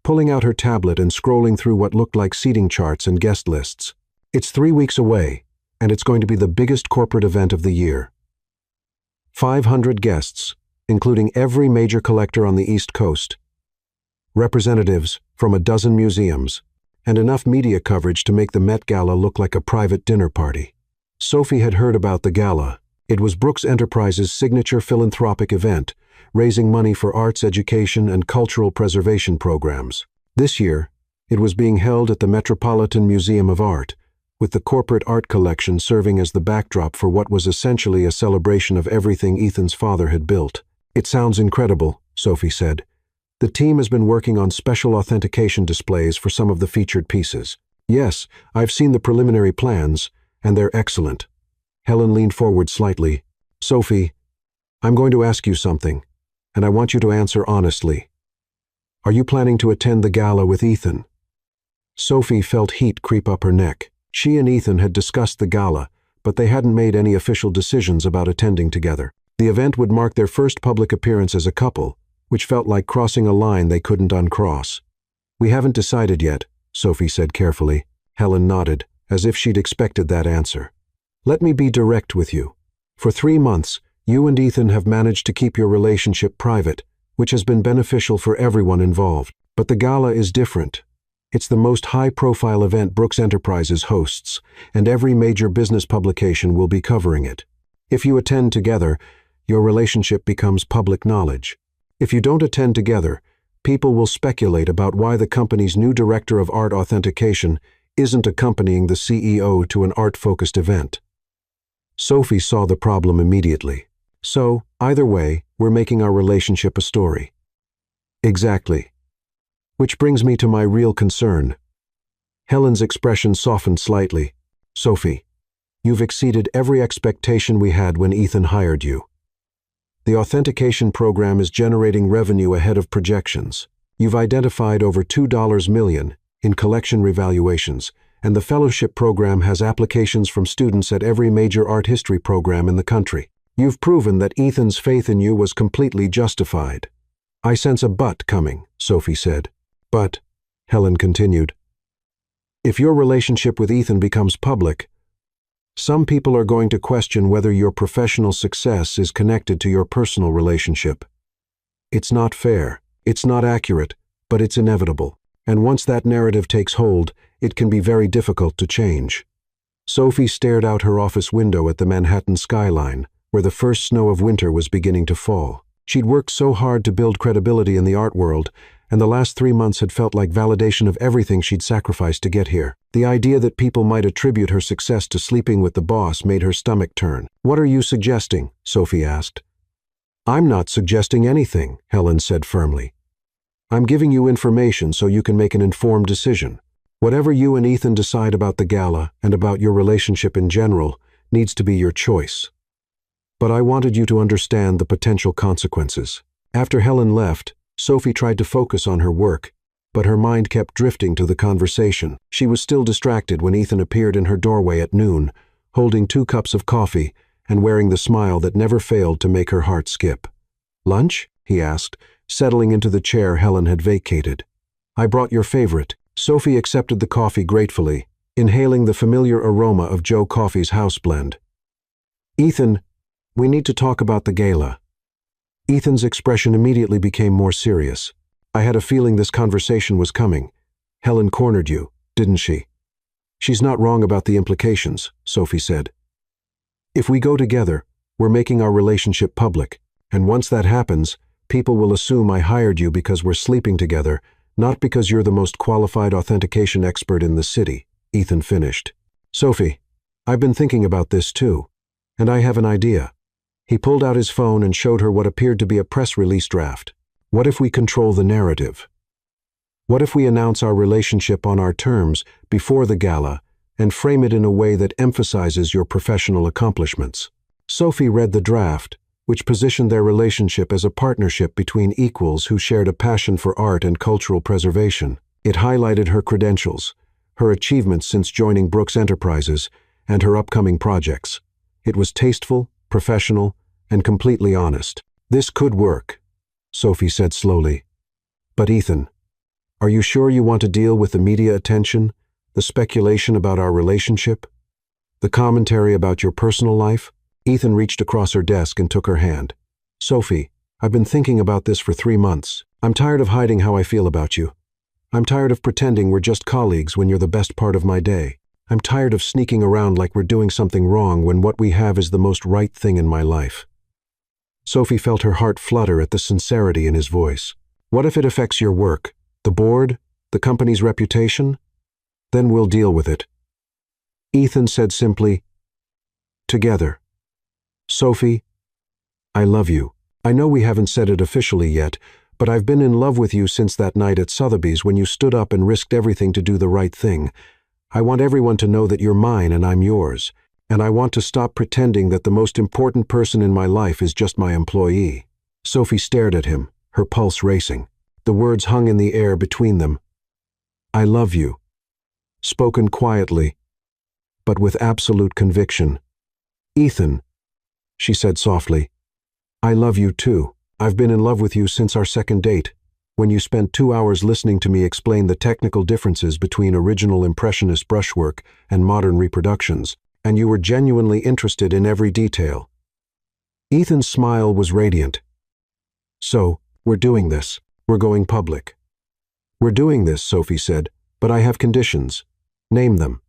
pulling out her tablet and scrolling through what looked like seating charts and guest lists. "It's 3 weeks away, and it's going to be the biggest corporate event of the year. 500 guests, including every major collector on the East Coast, representatives from a dozen museums, and enough media coverage to make the Met Gala look like a private dinner party." Sophie had heard about the gala. It was Brooks Enterprises' signature philanthropic event, raising money for arts education and cultural preservation programs. This year, it was being held at the Metropolitan Museum of Art, with the corporate art collection serving as the backdrop for what was essentially a celebration of everything Ethan's father had built. "It sounds incredible," Sophie said. "The team has been working on special authentication displays for some of the featured pieces." "Yes, I've seen the preliminary plans, and they're excellent." Helen leaned forward slightly. "Sophie, I'm going to ask you something, and I want you to answer honestly. Are you planning to attend the gala with Ethan?" Sophie felt heat creep up her neck. She and Ethan had discussed the gala, but they hadn't made any official decisions about attending together. The event would mark their first public appearance as a couple, which felt like crossing a line they couldn't uncross. "We haven't decided yet," Sophie said carefully. Helen nodded, as if she'd expected that answer. "Let me be direct with you. For 3 months, you and Ethan have managed to keep your relationship private, which has been beneficial for everyone involved. But the gala is different. It's the most high-profile event Brooks Enterprises hosts, and every major business publication will be covering it. If you attend together, your relationship becomes public knowledge. If you don't attend together, people will speculate about why the company's new director of art authentication isn't accompanying the CEO to an art-focused event." Sophie saw the problem immediately. So, either way, we're making our relationship a story. Exactly. Which brings me to my real concern. Helen's expression softened slightly. Sophie, you've exceeded every expectation we had when Ethan hired you. The authentication program is generating revenue ahead of projections. You've identified over $2 million in collection revaluations, and the fellowship program has applications from students at every major art history program in the country. You've proven that Ethan's faith in you was completely justified. I sense a but coming, Sophie said. But, Helen continued, if your relationship with Ethan becomes public, some people are going to question whether your professional success is connected to your personal relationship. It's not fair, it's not accurate, but it's inevitable. And once that narrative takes hold, it can be very difficult to change. Sophie stared out her office window at the Manhattan skyline, where the first snow of winter was beginning to fall. She'd worked so hard to build credibility in the art world, and the last 3 months had felt like validation of everything she'd sacrificed to get here. The idea that people might attribute her success to sleeping with the boss made her stomach turn. What are you suggesting? Sophie asked. I'm not suggesting anything, Helen said firmly. I'm giving you information so you can make an informed decision. Whatever you and Ethan decide about the gala and about your relationship in general needs to be your choice. But I wanted you to understand the potential consequences. After Helen left, Sophie tried to focus on her work, but her mind kept drifting to the conversation. She was still distracted when Ethan appeared in her doorway at noon, holding 2 cups of coffee and wearing the smile that never failed to make her heart skip. Lunch? He asked, settling into the chair Helen had vacated. I brought your favorite. Sophie accepted the coffee gratefully, inhaling the familiar aroma of Joe Coffee's house blend. Ethan, we need to talk about the gala. Ethan's expression immediately became more serious. I had a feeling this conversation was coming. Helen cornered you, didn't she? She's not wrong about the implications, Sophie said. If we go together, we're making our relationship public, and once that happens, people will assume I hired you because we're sleeping together, not because you're the most qualified authentication expert in the city, Ethan finished. Sophie, I've been thinking about this too, and I have an idea. He pulled out his phone and showed her what appeared to be a press release draft. What if we control the narrative? What if we announce our relationship on our terms before the gala and frame it in a way that emphasizes your professional accomplishments? Sophie read the draft, which positioned their relationship as a partnership between equals who shared a passion for art and cultural preservation. It highlighted her credentials, her achievements since joining Brooks Enterprises, and her upcoming projects. It was tasteful, professional, and completely honest. This could work, Sophie said slowly. But Ethan, are you sure you want to deal with the media attention, the speculation about our relationship, the commentary about your personal life? Ethan reached across her desk and took her hand. Sophie, I've been thinking about this for 3 months. I'm tired of hiding how I feel about you. I'm tired of pretending we're just colleagues when you're the best part of my day. I'm tired of sneaking around like we're doing something wrong when what we have is the most right thing in my life. Sophie felt her heart flutter at the sincerity in his voice. What if it affects your work, the board, the company's reputation? Then we'll deal with it. Ethan said simply, together. Sophie, I love you. I know we haven't said it officially yet, but I've been in love with you since that night at Sotheby's when you stood up and risked everything to do the right thing. I want everyone to know that you're mine and I'm yours, and I want to stop pretending that the most important person in my life is just my employee. Sophie stared at him, her pulse racing. The words hung in the air between them. I love you. Spoken quietly, but with absolute conviction. Ethan, she said softly, I love you too. I've been in love with you since our second date, when you spent 2 hours listening to me explain the technical differences between original Impressionist brushwork and modern reproductions, and you were genuinely interested in every detail. Ethan's smile was radiant. So, we're doing this. We're going public. We're doing this, Sophie said, but I have conditions. Name them.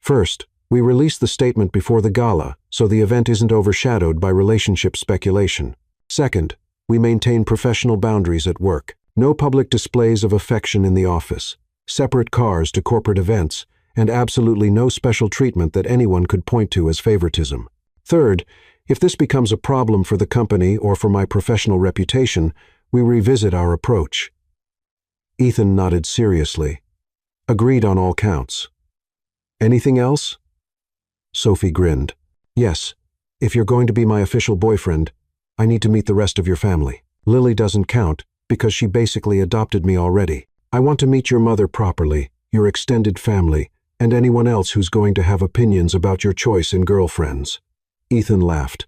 First, we release the statement before the gala, so the event isn't overshadowed by relationship speculation. Second, we maintain professional boundaries at work. No public displays of affection in the office, separate cars to corporate events, and absolutely no special treatment that anyone could point to as favoritism. Third, If this becomes a problem for the company or for my professional reputation, we revisit our approach." Ethan nodded seriously. "Agreed on all counts. Anything else?" Sophie grinned. "Yes, if you're going to be my official boyfriend, I need to meet the rest of your family. Lily doesn't count because she basically adopted me already. I want to meet your mother properly, your extended family, and anyone else who's going to have opinions about your choice in girlfriends." Ethan laughed.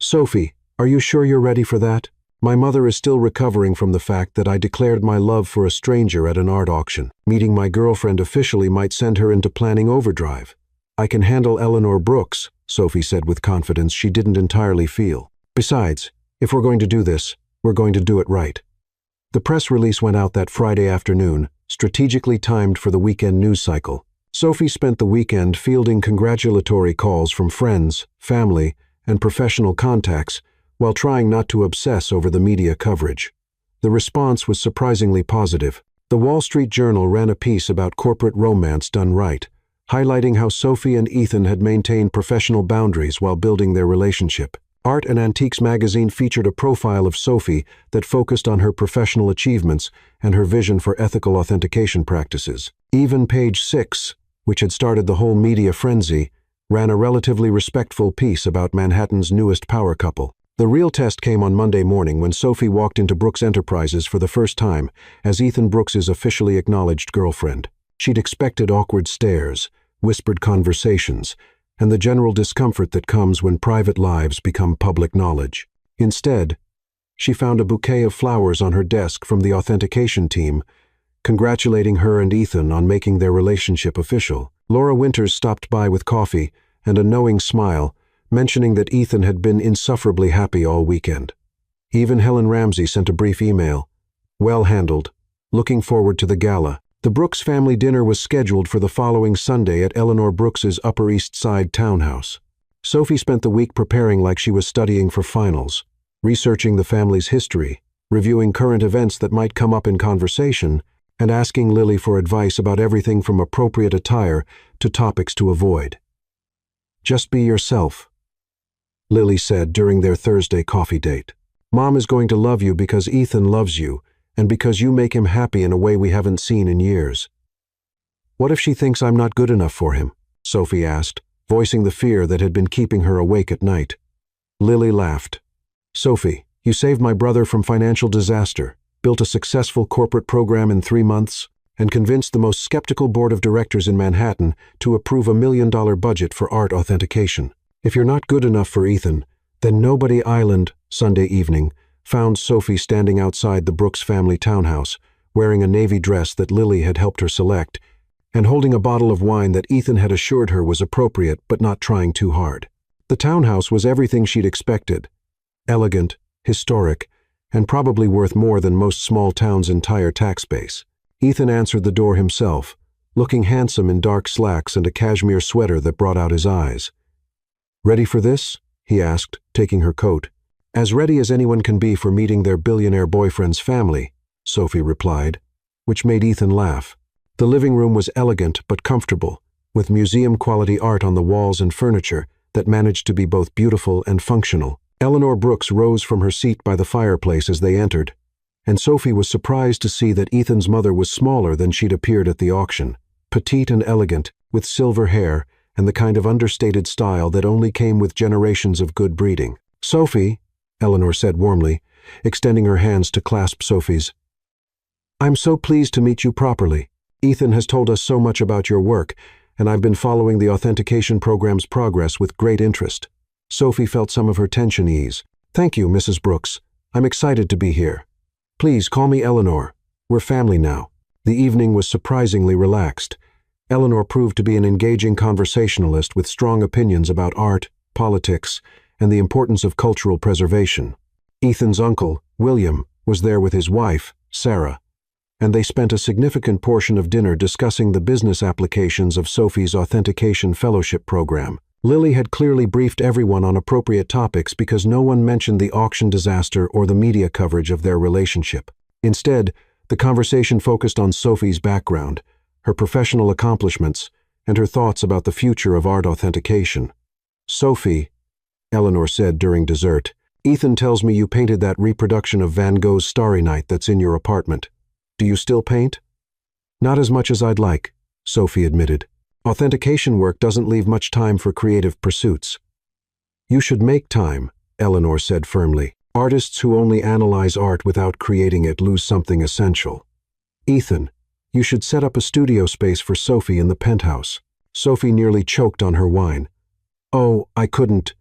"Sophie, are you sure you're ready for that? My mother is still recovering from the fact that I declared my love for a stranger at an art auction. Meeting my girlfriend officially might send her into planning overdrive. I can handle Eleanor Brooks," Sophie said with confidence she didn't entirely feel. "Besides, if we're going to do this, we're going to do it right." The press release went out that Friday afternoon, strategically timed for the weekend news cycle. Sophie spent the weekend fielding congratulatory calls from friends, family, and professional contacts while trying not to obsess over the media coverage. The response was surprisingly positive. The Wall Street Journal ran a piece about corporate romance done right, highlighting how Sophie and Ethan had maintained professional boundaries while building their relationship. Art and Antiques magazine featured a profile of Sophie that focused on her professional achievements and her vision for ethical authentication practices. Even Page 6, which had started the whole media frenzy, ran a relatively respectful piece about Manhattan's newest power couple. The real test came on Monday morning when Sophie walked into Brooks Enterprises for the first time as Ethan Brooks's officially acknowledged girlfriend. She'd expected awkward stares, whispered conversations, and the general discomfort that comes when private lives become public knowledge. Instead, she found a bouquet of flowers on her desk from the authentication team, congratulating her and Ethan on making their relationship official. Laura Winters stopped by with coffee and a knowing smile, mentioning that Ethan had been insufferably happy all weekend. Even Helen Ramsey sent a brief email. "Well handled. Looking forward to the gala." The Brooks family dinner was scheduled for the following Sunday at Eleanor Brooks's Upper East Side townhouse. Sophie spent the week preparing like she was studying for finals, researching the family's history, reviewing current events that might come up in conversation, and asking Lily for advice about everything from appropriate attire to topics to avoid. "Just be yourself," Lily said during their Thursday coffee date. "Mom is going to love you because Ethan loves you, and because you make him happy in a way we haven't seen in years." "What if she thinks I'm not good enough for him?" Sophie asked, voicing the fear that had been keeping her awake at night. Lily laughed. "Sophie, you saved my brother from financial disaster, built a successful corporate program in 3 months, and convinced the most skeptical board of directors in Manhattan to approve $1 million budget for art authentication. If you're not good enough for Ethan, then Nobody Island, Sunday evening, found Sophie standing outside the Brooks family townhouse, wearing a navy dress that Lily had helped her select, and holding a bottle of wine that Ethan had assured her was appropriate but not trying too hard. The townhouse was everything she'd expected. Elegant, historic, and probably worth more than most small towns' entire tax base. Ethan answered the door himself, looking handsome in dark slacks and a cashmere sweater that brought out his eyes. "Ready for this?" he asked, taking her coat. "As ready as anyone can be for meeting their billionaire boyfriend's family," Sophie replied, which made Ethan laugh. The living room was elegant but comfortable, with museum-quality art on the walls and furniture that managed to be both beautiful and functional. Eleanor Brooks rose from her seat by the fireplace as they entered, and Sophie was surprised to see that Ethan's mother was smaller than she'd appeared at the auction, petite and elegant, with silver hair and the kind of understated style that only came with generations of good breeding. "Sophie," Eleanor said warmly, extending her hands to clasp Sophie's. "I'm so pleased to meet you properly. Ethan has told us so much about your work, and I've been following the authentication program's progress with great interest." Sophie felt some of her tension ease. "Thank you, Mrs. Brooks. I'm excited to be here. Please call me Eleanor. We're family now." The evening was surprisingly relaxed. Eleanor proved to be an engaging conversationalist with strong opinions about art, politics, and the importance of cultural preservation. Ethan's uncle, William, was there with his wife, Sarah, and they spent a significant portion of dinner discussing the business applications of Sophie's authentication fellowship program. Lily had clearly briefed everyone on appropriate topics because no one mentioned the auction disaster or the media coverage of their relationship. Instead, the conversation focused on Sophie's background, her professional accomplishments, and her thoughts about the future of art authentication. "Sophie," Eleanor said during dessert. "Ethan tells me you painted that reproduction of Van Gogh's Starry Night that's in your apartment. Do you still paint?" "Not as much as I'd like," Sophie admitted. "Authentication work doesn't leave much time for creative pursuits." "You should make time," Eleanor said firmly. "Artists who only analyze art without creating it lose something essential. Ethan, you should set up a studio space for Sophie in the penthouse." Sophie nearly choked on her wine. "Oh, I couldn't."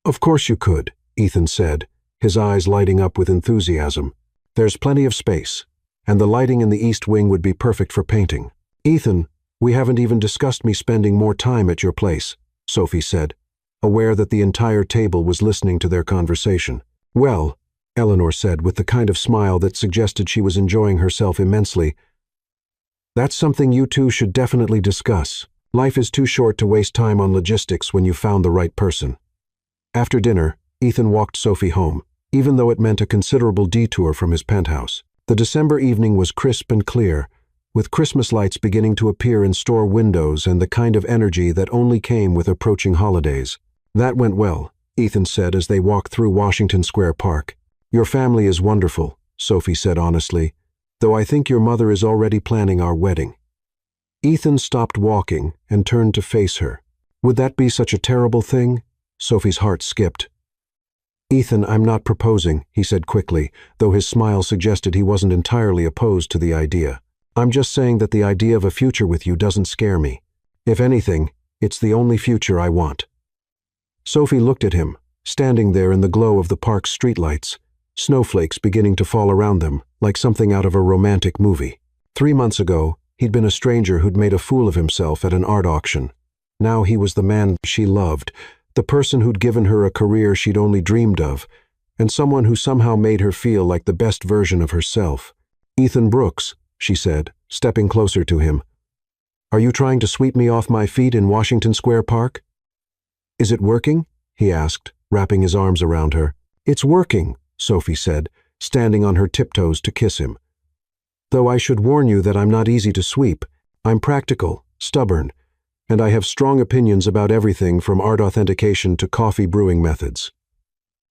"Of course you could," Ethan said, his eyes lighting up with enthusiasm. "There's plenty of space, and the lighting in the East Wing would be perfect for painting." "Ethan, we haven't even discussed me spending more time at your place," Sophie said, aware that the entire table was listening to their conversation. "Well," Eleanor said with the kind of smile that suggested she was enjoying herself immensely, "that's something you two should definitely discuss. Life is too short to waste time on logistics when you've found the right person." After dinner, Ethan walked Sophie home, even though it meant a considerable detour from his penthouse. The December evening was crisp and clear, with Christmas lights beginning to appear in store windows and the kind of energy that only came with approaching holidays. "That went well," Ethan said as they walked through Washington Square Park. "Your family is wonderful," Sophie said honestly, "though I think your mother is already planning our wedding." Ethan stopped walking and turned to face her. "Would that be such a terrible thing?" Sophie's heart skipped. "Ethan, I'm not proposing," he said quickly, though his smile suggested he wasn't entirely opposed to the idea. "I'm just saying that the idea of a future with you doesn't scare me. If anything, it's the only future I want." Sophie looked at him, standing there in the glow of the park's streetlights, snowflakes beginning to fall around them, like something out of a romantic movie. 3 months ago, he'd been a stranger who'd made a fool of himself at an art auction. Now he was the man she loved, the person who'd given her a career she'd only dreamed of, and someone who somehow made her feel like the best version of herself. "Ethan Brooks," she said, stepping closer to him. "Are you trying to sweep me off my feet in Washington Square Park?" "Is it working?" he asked, wrapping his arms around her. "It's working," Sophie said, standing on her tiptoes to kiss him. "Though I should warn you that I'm not easy to sweep. I'm practical, stubborn, and I have strong opinions about everything from art authentication to coffee brewing methods."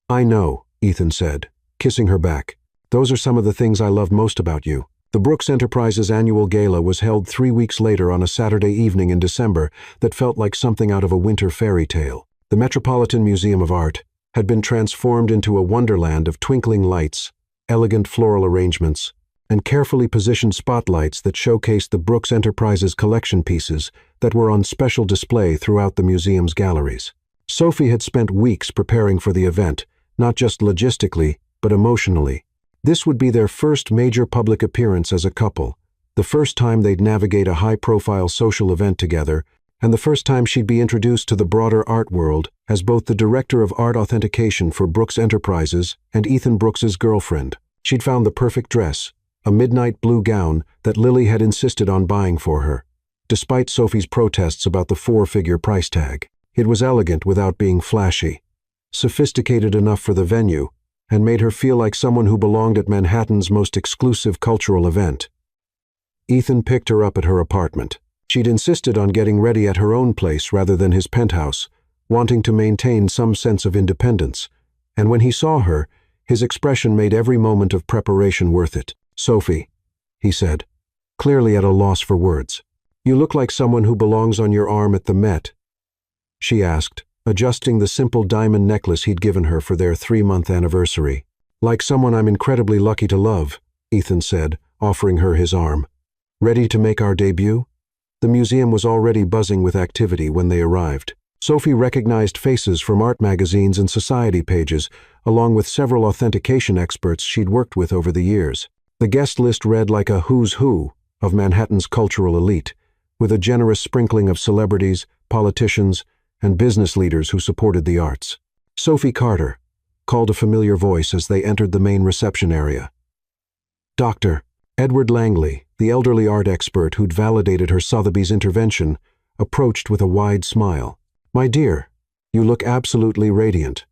"I know," Ethan said, kissing her back. "Those are some of the things I love most about you." The Brooks Enterprises annual gala was held 3 weeks later on a Saturday evening in December that felt like something out of a winter fairy tale. The Metropolitan Museum of Art had been transformed into a wonderland of twinkling lights, elegant floral arrangements, and carefully positioned spotlights that showcased the Brooks Enterprises collection pieces that were on special display throughout the museum's galleries. Sophie had spent weeks preparing for the event, not just logistically, but emotionally. This would be their first major public appearance as a couple, the first time they'd navigate a high-profile social event together, and the first time she'd be introduced to the broader art world as both the director of art authentication for Brooks Enterprises and Ethan Brooks's girlfriend. She'd found the perfect dress, a midnight blue gown that Lily had insisted on buying for her, despite Sophie's protests about the 4-figure price tag. It was elegant without being flashy, sophisticated enough for the venue, and made her feel like someone who belonged at Manhattan's most exclusive cultural event. Ethan picked her up at her apartment. She'd insisted on getting ready at her own place rather than his penthouse, wanting to maintain some sense of independence, and when he saw her, his expression made every moment of preparation worth it. "Sophie," he said, clearly at a loss for words, "you look like someone who belongs on your arm at the Met," she asked, adjusting the simple diamond necklace he'd given her for their 3-month anniversary. "Like someone I'm incredibly lucky to love," Ethan said, offering her his arm. "Ready to make our debut?" The museum was already buzzing with activity when they arrived. Sophie recognized faces from art magazines and society pages, along with several authentication experts she'd worked with over the years. The guest list read like a who's who of Manhattan's cultural elite, with a generous sprinkling of celebrities, politicians, and business leaders who supported the arts. "Sophie Carter," called a familiar voice as they entered the main reception area. Dr. Edward Langley, the elderly art expert who'd validated her Sotheby's intervention, approached with a wide smile. "My dear, you look absolutely radiant."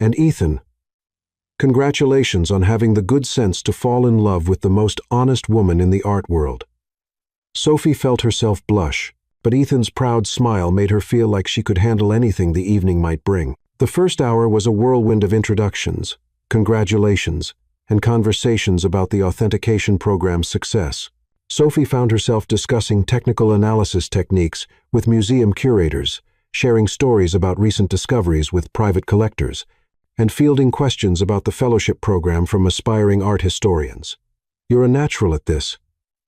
"And Ethan, congratulations on having the good sense to fall in love with the most honest woman in the art world." Sophie felt herself blush, but Ethan's proud smile made her feel like she could handle anything the evening might bring. The first hour was a whirlwind of introductions, congratulations, and conversations about the authentication program's success. Sophie found herself discussing technical analysis techniques with museum curators, sharing stories about recent discoveries with private collectors, and fielding questions about the fellowship program from aspiring art historians. "You're a natural at this,"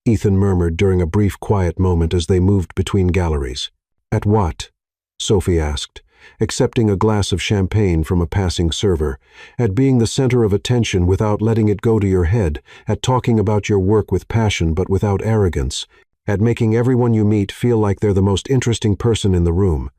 Ethan murmured during a brief quiet moment as they moved between galleries. "At what?" Sophie asked, accepting a glass of champagne from a passing server. "At being the center of attention without letting it go to your head, at talking about your work with passion but without arrogance, at making everyone you meet feel like they're the most interesting person in the room."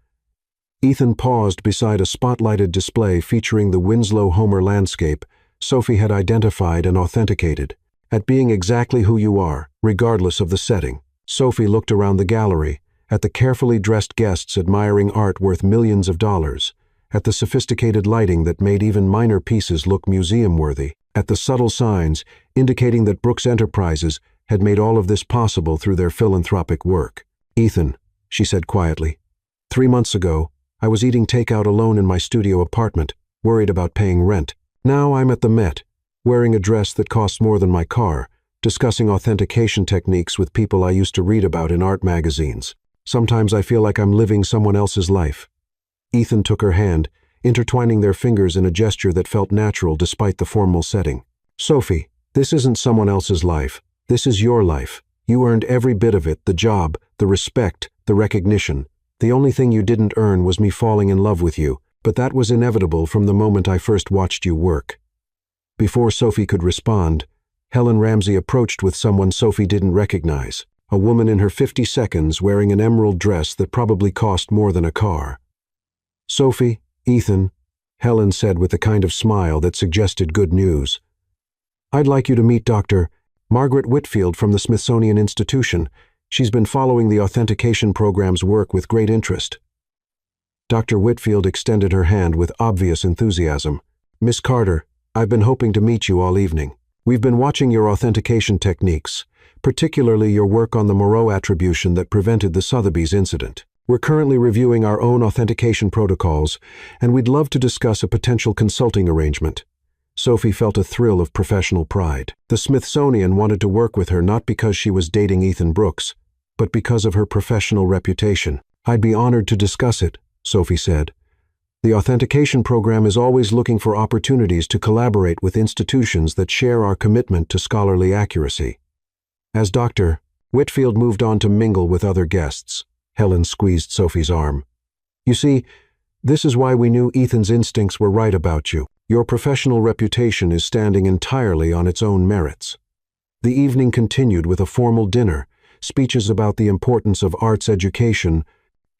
Ethan paused beside a spotlighted display featuring the Winslow Homer landscape Sophie had identified and authenticated. "At being exactly who you are, regardless of the setting." Sophie looked around the gallery, at the carefully dressed guests admiring art worth millions of dollars, at the sophisticated lighting that made even minor pieces look museum-worthy, at the subtle signs indicating that Brooks Enterprises had made all of this possible through their philanthropic work. "Ethan," she said quietly, "3 months ago, I was eating takeout alone in my studio apartment, worried about paying rent. Now I'm at the Met, wearing a dress that costs more than my car, discussing authentication techniques with people I used to read about in art magazines. Sometimes I feel like I'm living someone else's life." Ethan took her hand, intertwining their fingers in a gesture that felt natural despite the formal setting. "Sophie, this isn't someone else's life. This is your life. You earned every bit of it, the job, the respect, the recognition. The only thing you didn't earn was me falling in love with you, but that was inevitable from the moment I first watched you work." Before Sophie could respond, Helen Ramsey approached with someone Sophie didn't recognize, a woman in her 52nds wearing an emerald dress that probably cost more than a car. "Sophie, Ethan," Helen said with a kind of smile that suggested good news. "I'd like you to meet Dr. Margaret Whitfield from the Smithsonian Institution. She's been following the authentication program's work with great interest." Dr. Whitfield extended her hand with obvious enthusiasm. "Miss Carter, I've been hoping to meet you all evening. We've been watching your authentication techniques, particularly your work on the Moreau attribution that prevented the Sotheby's incident. We're currently reviewing our own authentication protocols, and we'd love to discuss a potential consulting arrangement." Sophie felt a thrill of professional pride. The Smithsonian wanted to work with her not because she was dating Ethan Brooks, but because of her professional reputation. "I'd be honored to discuss it," Sophie said. "The authentication program is always looking for opportunities to collaborate with institutions that share our commitment to scholarly accuracy." As Dr. Whitfield moved on to mingle with other guests, Helen squeezed Sophie's arm. "You see, this is why we knew Ethan's instincts were right about you. Your professional reputation is standing entirely on its own merits." The evening continued with a formal dinner, speeches about the importance of arts education,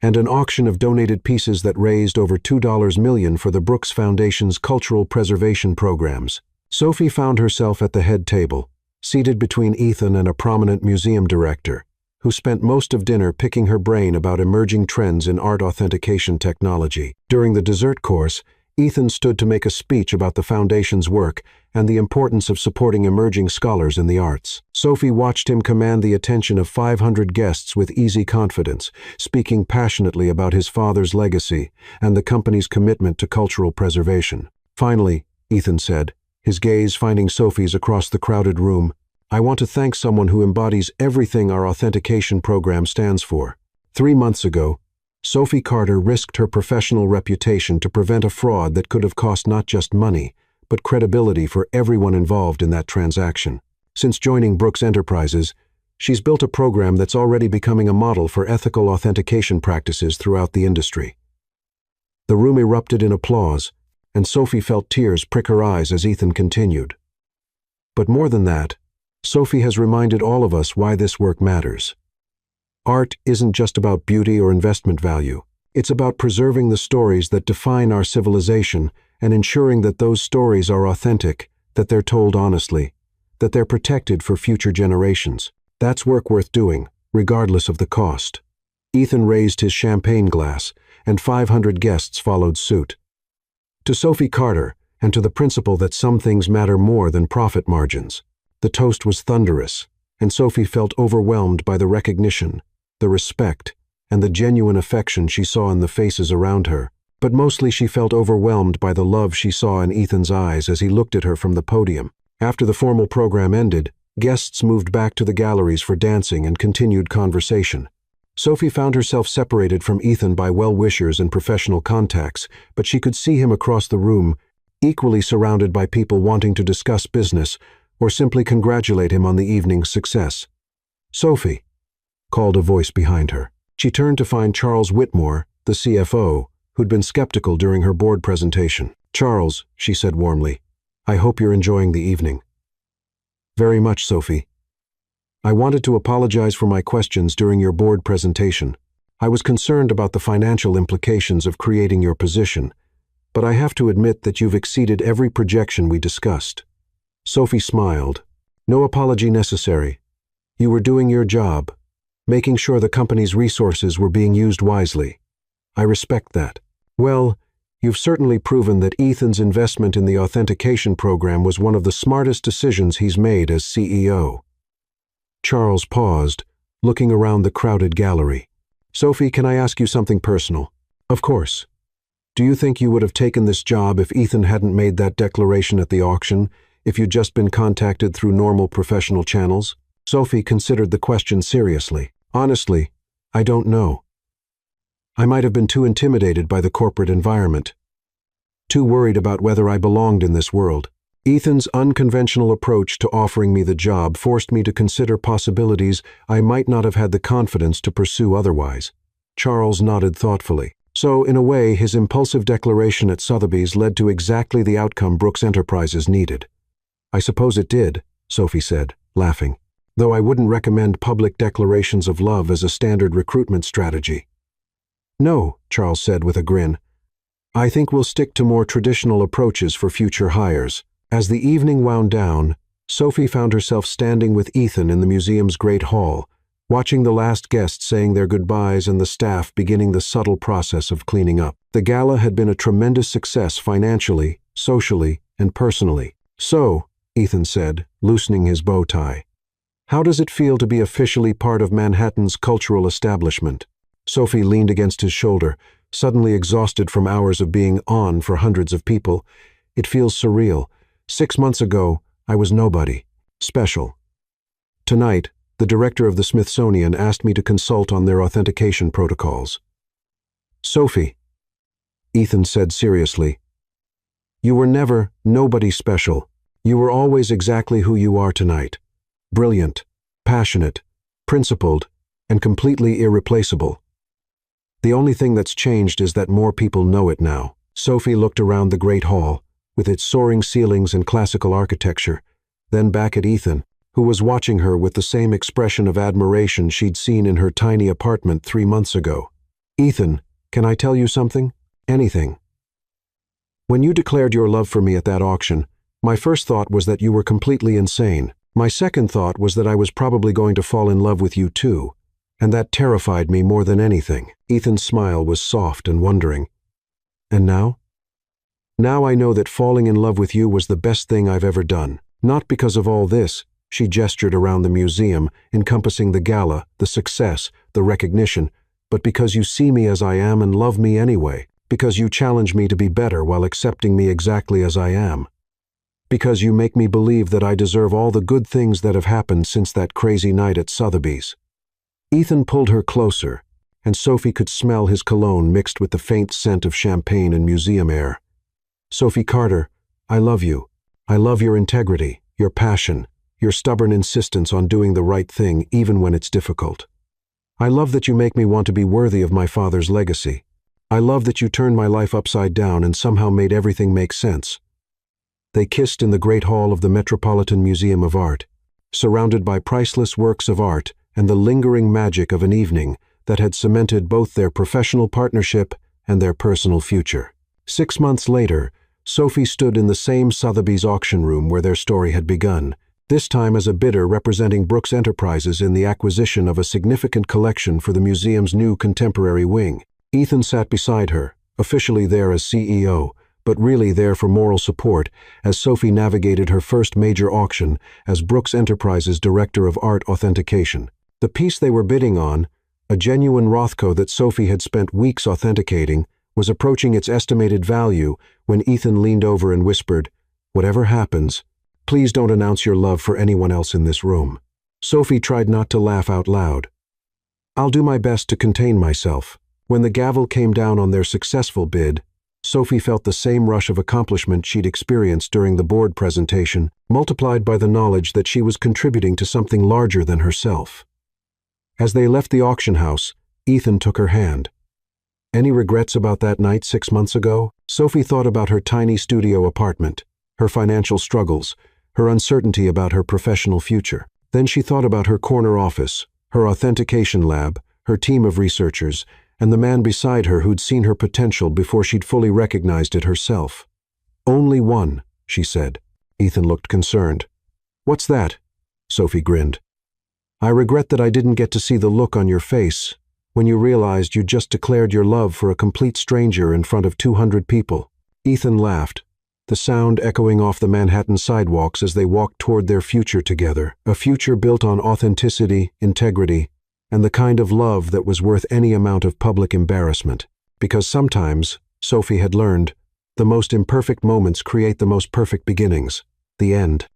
and an auction of donated pieces that raised over $2 million for the Brooks Foundation's cultural preservation programs. Sophie found herself at the head table, seated between Ethan and a prominent museum director, who spent most of dinner picking her brain about emerging trends in art authentication technology. During the dessert course, Ethan stood to make a speech about the Foundation's work and the importance of supporting emerging scholars in the arts. Sophie watched him command the attention of 500 guests with easy confidence, speaking passionately about his father's legacy and the company's commitment to cultural preservation. Finally, Ethan said, his gaze finding Sophie's across the crowded room, "I want to thank someone who embodies everything our authentication program stands for. 3 months ago, Sophie Carter risked her professional reputation to prevent a fraud that could have cost not just money, but credibility for everyone involved in that transaction. Since joining Brooks Enterprises, she's built a program that's already becoming a model for ethical authentication practices throughout the industry." The room erupted in applause, and Sophie felt tears prick her eyes as Ethan continued. "But more than that, Sophie has reminded all of us why this work matters. Art isn't just about beauty or investment value. It's about preserving the stories that define our civilization and ensuring that those stories are authentic, that they're told honestly, that they're protected for future generations. That's work worth doing, regardless of the cost." Ethan raised his champagne glass, and 500 guests followed suit. "To Sophie Carter, and to the principle that some things matter more than profit margins." The toast was thunderous, and Sophie felt overwhelmed by the recognition, the respect, and the genuine affection she saw in the faces around her. But mostly she felt overwhelmed by the love she saw in Ethan's eyes as he looked at her from the podium. After the formal program ended, guests moved back to the galleries for dancing and continued conversation. Sophie found herself separated from Ethan by well-wishers and professional contacts, but she could see him across the room, equally surrounded by people wanting to discuss business or simply congratulate him on the evening's success. "Sophie," called a voice behind her. She turned to find Charles Whitmore, the CFO, who'd been skeptical during her board presentation. "Charles," she said warmly, "I hope you're enjoying the evening." "Very much, Sophie. I wanted to apologize for my questions during your board presentation. I was concerned about the financial implications of creating your position, but I have to admit that you've exceeded every projection we discussed." Sophie smiled. "No apology necessary. You were doing your job, making sure the company's resources were being used wisely. I respect that. Well, you've certainly proven that Ethan's investment in the authentication program was one of the smartest decisions he's made as CEO." Charles paused, looking around the crowded gallery. "Sophie, can I ask you something personal?" "Of course. Do you think you would have taken this job if Ethan hadn't made that declaration at the auction, if you'd just been contacted through normal professional channels?" Sophie considered the question seriously. "Honestly, I don't know. I might have been too intimidated by the corporate environment, too worried about whether I belonged in this world. Ethan's unconventional approach to offering me the job forced me to consider possibilities I might not have had the confidence to pursue otherwise." Charles nodded thoughtfully. "So, in a way, his impulsive declaration at Sotheby's led to exactly the outcome Brooks Enterprises needed." "I suppose it did," Sophie said, laughing, "though I wouldn't recommend public declarations of love as a standard recruitment strategy." "No," Charles said with a grin. "I think we'll stick to more traditional approaches for future hires." As the evening wound down, Sophie found herself standing with Ethan in the museum's great hall, watching the last guests saying their goodbyes and the staff beginning the subtle process of cleaning up. The gala had been a tremendous success financially, socially, and personally. "So," Ethan said, loosening his bow tie, "how does it feel to be officially part of Manhattan's cultural establishment?" Sophie leaned against his shoulder, suddenly exhausted from hours of being on for hundreds of people. "It feels surreal. 6 months ago, I was nobody. Special. Tonight, the director of the Smithsonian asked me to consult on their authentication protocols." "Sophie," Ethan said seriously, "you were never nobody special. You were always exactly who you are tonight. Brilliant, passionate, principled, and completely irreplaceable. The only thing that's changed is that more people know it now." Sophie looked around the great hall, with its soaring ceilings and classical architecture, then back at Ethan, who was watching her with the same expression of admiration she'd seen in her tiny apartment 3 months ago. "Ethan, can I tell you something? Anything. When you declared your love for me at that auction, my first thought was that you were completely insane. My second thought was that I was probably going to fall in love with you too, and that terrified me more than anything." Ethan's smile was soft and wondering. "And now? Now I know that falling in love with you was the best thing I've ever done. Not because of all this," she gestured around the museum, encompassing the gala, the success, the recognition, "but because you see me as I am and love me anyway, because you challenge me to be better while accepting me exactly as I am. Because you make me believe that I deserve all the good things that have happened since that crazy night at Sotheby's." Ethan pulled her closer, and Sophie could smell his cologne mixed with the faint scent of champagne and museum air. "Sophie Carter, I love you. I love your integrity, your passion, your stubborn insistence on doing the right thing even when it's difficult. I love that you make me want to be worthy of my father's legacy. I love that you turned my life upside down and somehow made everything make sense." They kissed in the great hall of the Metropolitan Museum of Art, surrounded by priceless works of art and the lingering magic of an evening that had cemented both their professional partnership and their personal future. 6 months later, Sophie stood in the same Sotheby's auction room where their story had begun, this time as a bidder representing Brooks Enterprises in the acquisition of a significant collection for the museum's new contemporary wing. Ethan sat beside her, officially there as CEO, but really there for moral support as Sophie navigated her first major auction as Brooks Enterprises Director of Art Authentication. The piece they were bidding on, A genuine Rothko that Sophie had spent weeks authenticating was approaching its estimated value when Ethan leaned over and whispered, "Whatever happens, please don't announce your love for anyone else in this room." Sophie tried not to laugh out loud. "I'll do my best to contain myself." When the gavel came down on their successful bid, Sophie felt the same rush of accomplishment she'd experienced during the board presentation, multiplied by the knowledge that she was contributing to something larger than herself. As they left the auction house, Ethan took her hand. Any regrets about that night 6 months ago? Sophie thought about her tiny studio apartment, her financial struggles, her uncertainty about her professional future. Then she thought about her corner office, her authentication lab, her team of researchers, and the man beside her who'd seen her potential before she'd fully recognized it herself. "Only one," she said. Ethan looked concerned. "What's that?" Sophie grinned. "I regret that I didn't get to see the look on your face when you realized you'd just declared your love for a complete stranger in front of 200 people. Ethan laughed, the sound echoing off the Manhattan sidewalks as they walked toward their future together, a future built on authenticity, integrity, and the kind of love that was worth any amount of public embarrassment. Because sometimes, Sophie had learned, the most imperfect moments create the most perfect beginnings. The end.